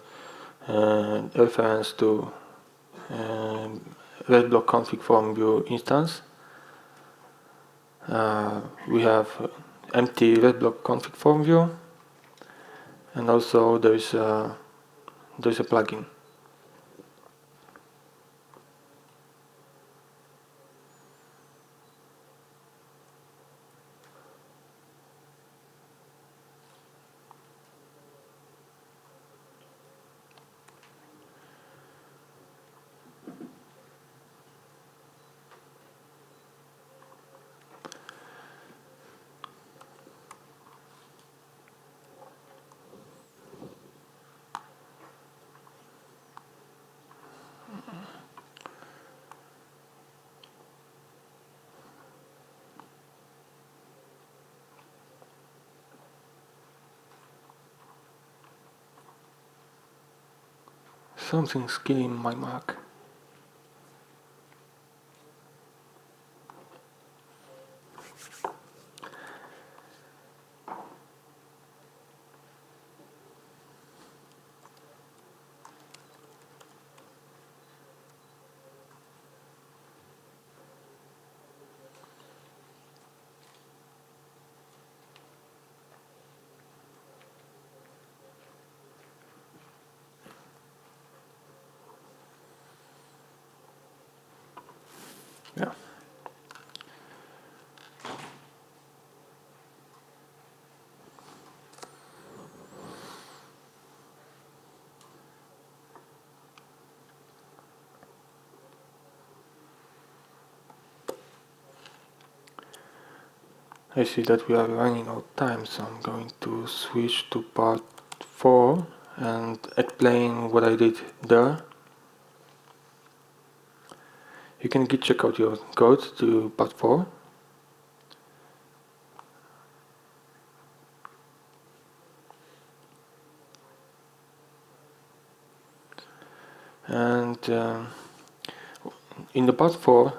reference to RedBlock config form view instance. We have empty RedBlock config form view, and also there is a plugin. Something's killing my Mac. Yeah. I see that we are running out of time, so I'm going to switch to part 4 and explain what I did there. You can check out your code to part 4. And in the part 4,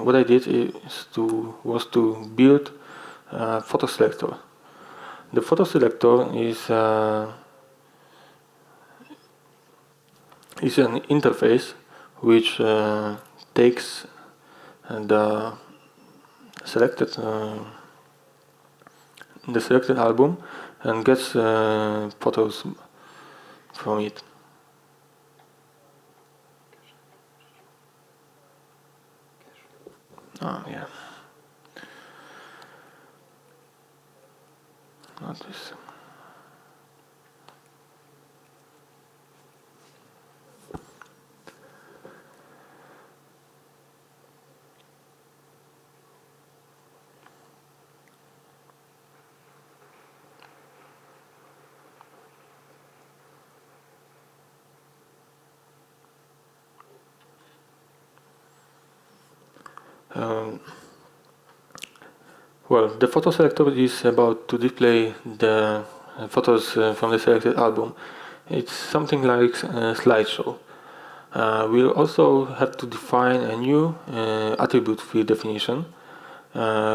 what I did was to build a photo selector. The photo selector is an interface which takes the selected album and gets photos from it. Oh yeah. Not this. Um, well, the photo selector is about to display the photos from the selected album. It's something like a slideshow. We'll also have to define a new attribute field definition,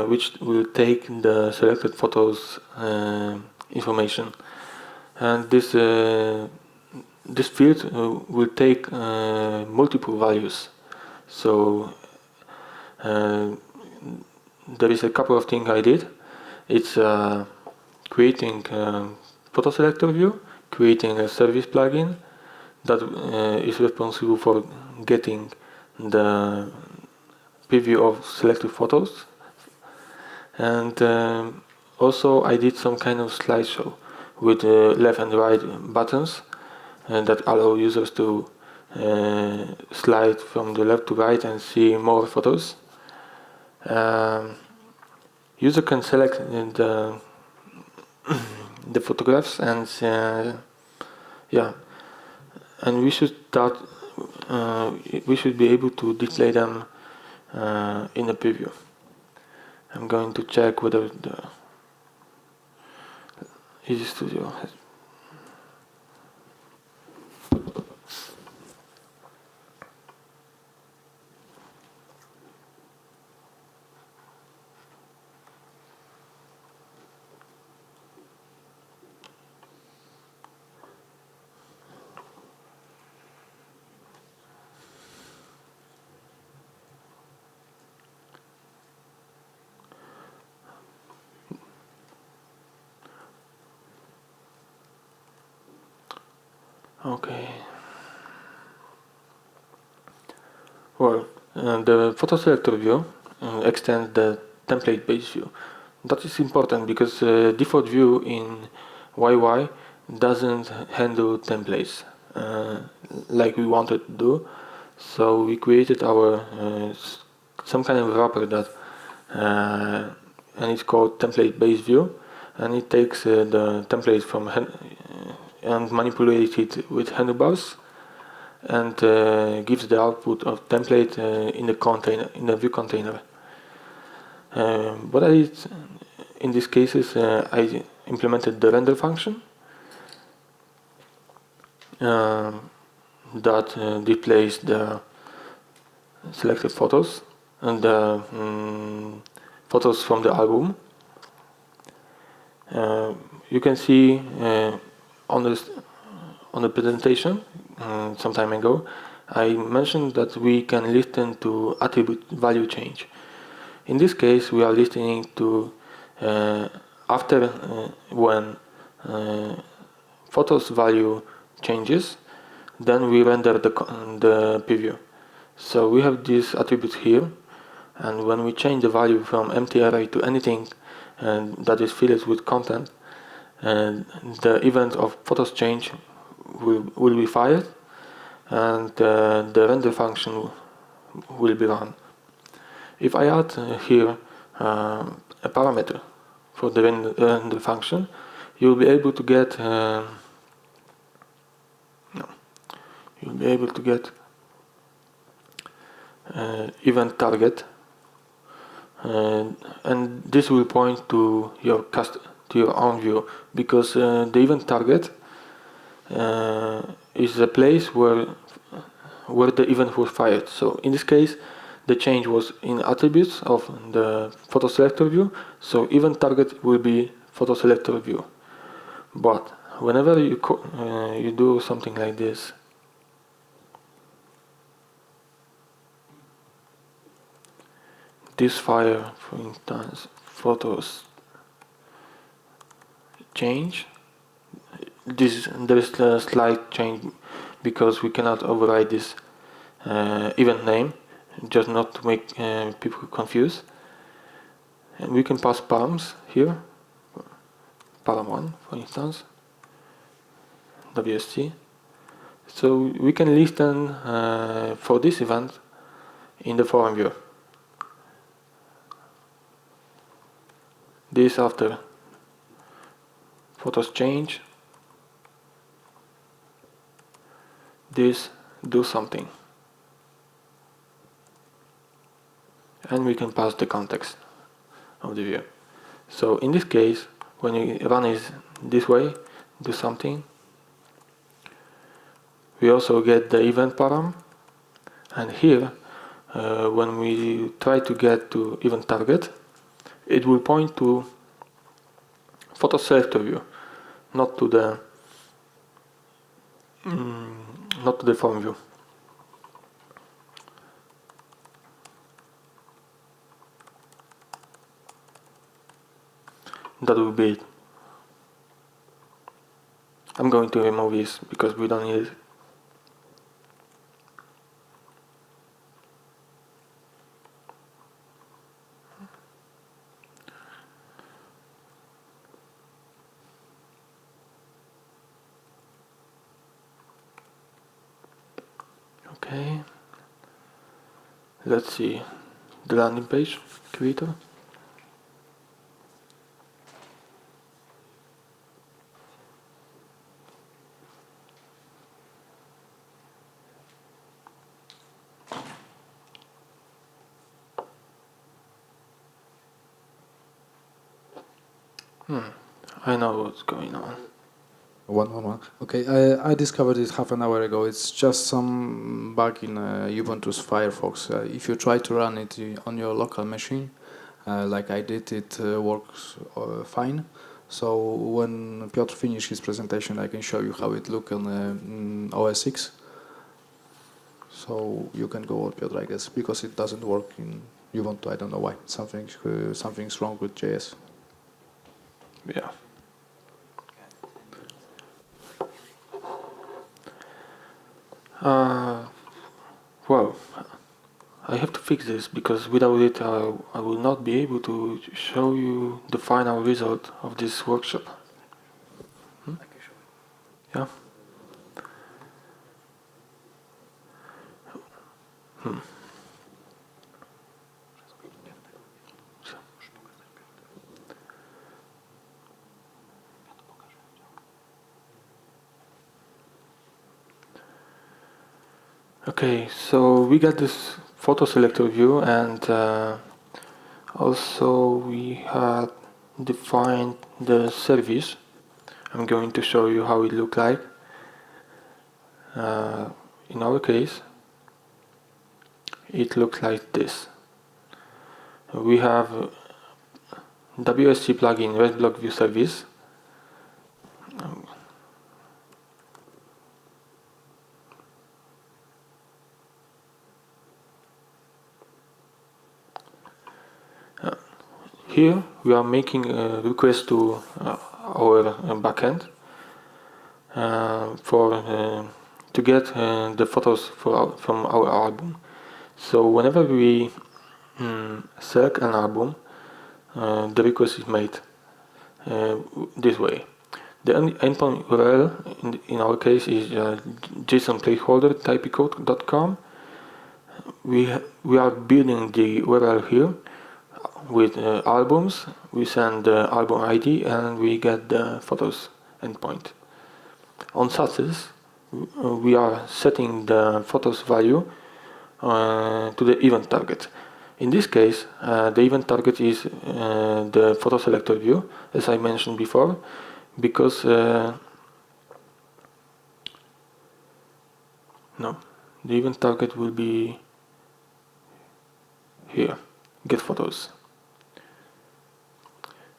which will take the selected photos information, and this field will take multiple values. So there is a couple of things I did. It's creating a photo selector view, creating a service plugin that is responsible for getting the preview of selected photos, and also I did some kind of slideshow with left and right buttons that allow users to slide from the left to right and see more photos. User can select the photographs, and yeah, and we should start. We should be able to display them in the preview. I'm going to check whether the Easy Studio has. Okay. Well, the photo selector view extends the template-based view. That is important because default view in YY doesn't handle templates like we wanted to do. So we created our some kind of wrapper that and it's called template-based view, and it takes the template from and manipulates it with handlebars, and gives the output of template in the container, in the view container. What I did in these cases, I implemented the render function that displays the selected photos and the photos from the album. You can see on the presentation some time ago, I mentioned that we can listen to attribute value change. In this case, we are listening to after when photos value changes, then we render the preview. So we have this attribute here, and when we change the value from empty array to anything that is filled with content, the event of photos change will be fired, and the render function will be run. If I add here a parameter for the render function, you'll be able to get event target, and this will point to your own view, because the event target is the place where the event was fired. So in this case, the change was in attributes of the photo selector view, so event target will be photo selector view. But whenever you do something like this, this file, for instance, photos change, there is a slight change because we cannot override this event name, just not to make people confused. And we can pass params here, param1 for instance, WSC. So we can listen for this event in the forum view. This after photos change, this do something, and we can pass the context of the view. So in this case, when you run it this way, do something, we also get the event param, and here, when we try to get to event target, it will point to photo selector view, not to the form view. That will be it. I'm going to remove this because we don't need it. Okay. Let's see the landing page creator. I know what's going on. One. Okay, I discovered it half an hour ago. It's just some bug in Ubuntu's Firefox. If you try to run it on your local machine, like I did, it works fine. So when Piotr finishes his presentation, I can show you how it looks on OS X. So you can go on, Piotr, I guess, because it doesn't work in Ubuntu. I don't know why. Something's wrong with JS. Yeah. Well, I have to fix this because without it I will not be able to show you the final result of this workshop. Yeah. Okay, so we got this photo selector view, and also we had defined the service. I'm going to show you how it looked like. In our case, it looks like this. We have WSC plugin red block view service. Here we are making a request to our backend to get the photos from our album. So whenever we select an album, the request is made this way. The endpoint URL in our case is JSON placeholder typicode.com. We are building the URL here with albums. We send the album ID and we get the photos endpoint. On success, we are setting the photos value to the event target. In this case, the event target is the photo selector view, as I mentioned before, because the event target will be here. Get photos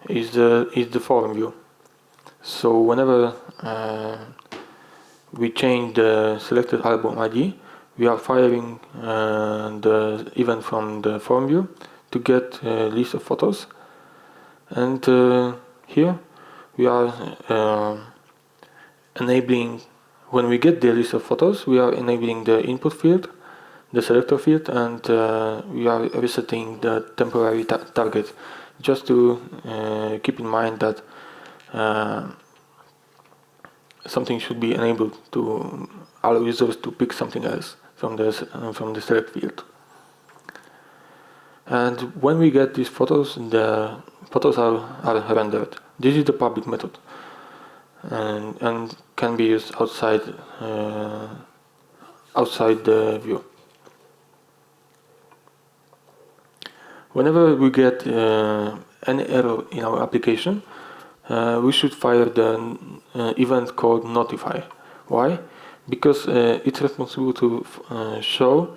is the form view. So whenever we change the selected album ID, we are firing the event from the form view to get a list of photos, and here we are enabling, when we get the list of photos, we are enabling the input field, the selector field, and we are resetting the temporary target, just to keep in mind that something should be enabled to allow users to pick something else from the select field. And when we get these photos, the photos are rendered. This is the public method, and can be used outside the view. Whenever we get any error in our application, we should fire the event called notify. Why? Because it's responsible to show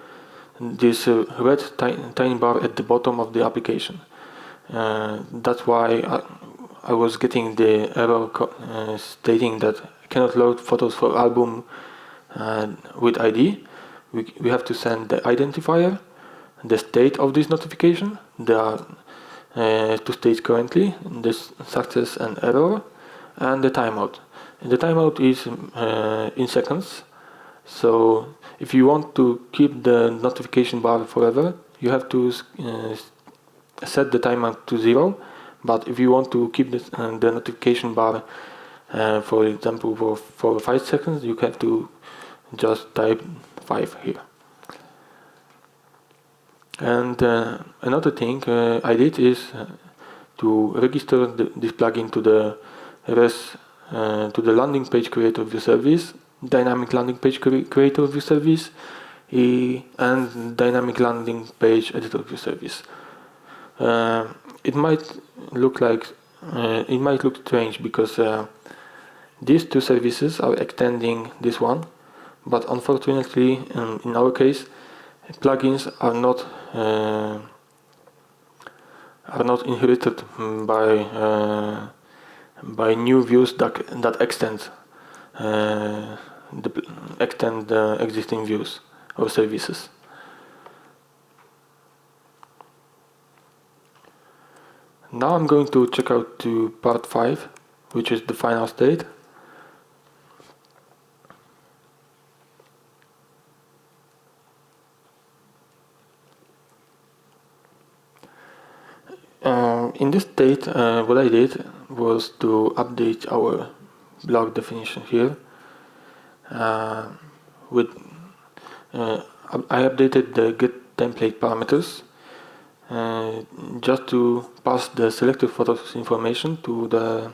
this red tiny bar at the bottom of the application. That's why I was getting the error stating that I cannot load photos for album with ID. We have to send the identifier, the state of this notification. There are two states currently, the success and error, and the timeout. And the timeout is in seconds. So if you want to keep the notification bar forever, you have to set the timer to 0. But if you want to keep the notification bar, for example, for 5 seconds, you have to just type 5 here. And another thing I did is to register this plugin to the landing page creator view service, dynamic landing page creator view service, and dynamic landing page editor view service. It might look strange because these two services are extending this one, but unfortunately, in our case, plugins are not inherited by new views that extend the existing views or services. Now I'm going to check out to part 5, which is the final state. In this state, what I did was to update our block definition here. I updated the get template parameters just to pass the selected photos information to the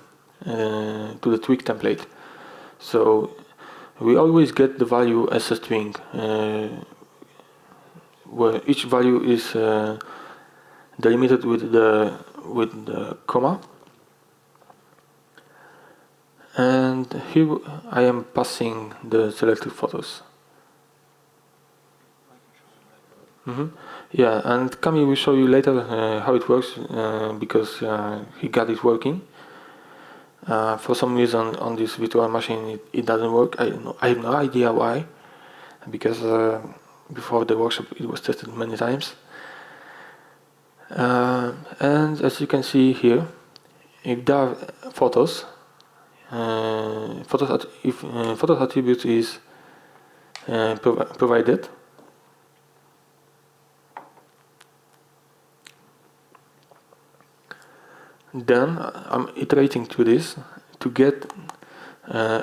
tweak template. So we always get the value as a string, where each value is delimited with the comma, and here I am passing the selected photos. Yeah, and Kamil will show you later how it works because he got it working. For some reason on this virtual machine it doesn't work. I have no idea why, because before the workshop it was tested many times. And as you can see here, if there are photos, if photos attribute is provided, then I'm iterating through this to get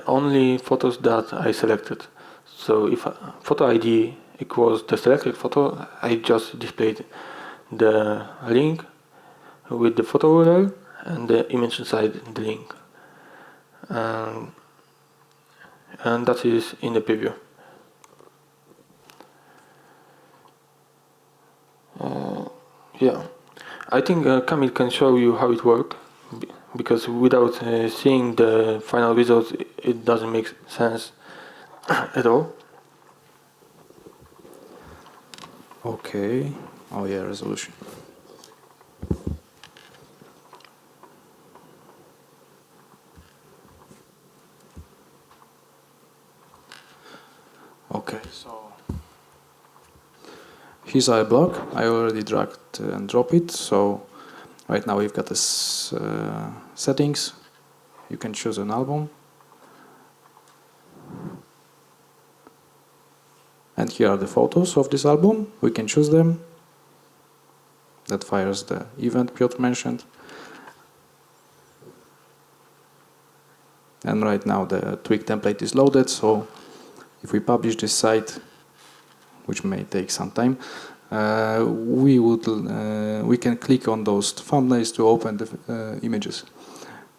only photos that I selected. So if photo ID equals the selected photo, I just displayed the link with the photo URL and the image inside the link, and that is in the preview. Yeah, I think Kamil can show you how it works, because without seeing the final results it doesn't make sense at all. Okay. Oh yeah, resolution. Okay, so here's our block. I already dragged and dropped it. So right now we've got this settings. You can choose an album. And here are the photos of this album. We can choose them. That fires the event Piotr mentioned. And right now the tweak template is loaded, so if we publish this site, which may take some time, we can click on those thumbnails to open the images.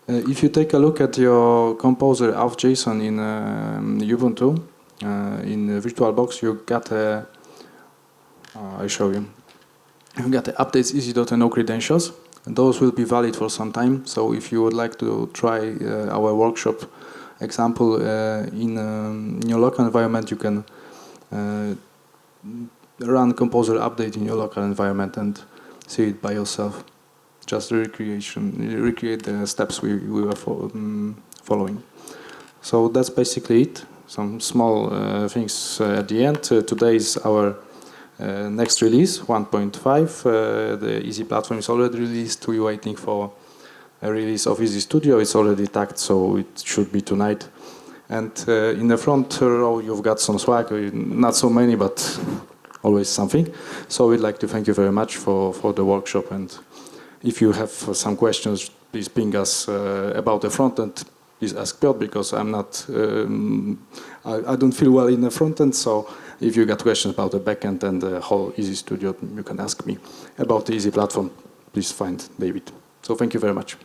If you take a look at your composer of JSON in Ubuntu, in VirtualBox, you got a, I'll show you. We've got the updates easy.no credentials. And those will be valid for some time. So if you would like to try our workshop example in your local environment, you can run composer update in your local environment and see it by yourself. Just recreate the steps we were following. So that's basically it. Some small things at the end. Today is our next release, 1.5. The Easy platform is already released. We're waiting for a release of Easy Studio. It's already tagged, so it should be tonight. And in the front row, you've got some swag. Not so many, but always something. So we'd like to thank you very much for the workshop. And if you have some questions, please ping us about the front end. Please ask Piotr, because I'm not, I don't feel well in the front end. So if you got questions about the backend and the whole Easy Studio, you can ask me. About the Easy platform, please find David. So thank you very much.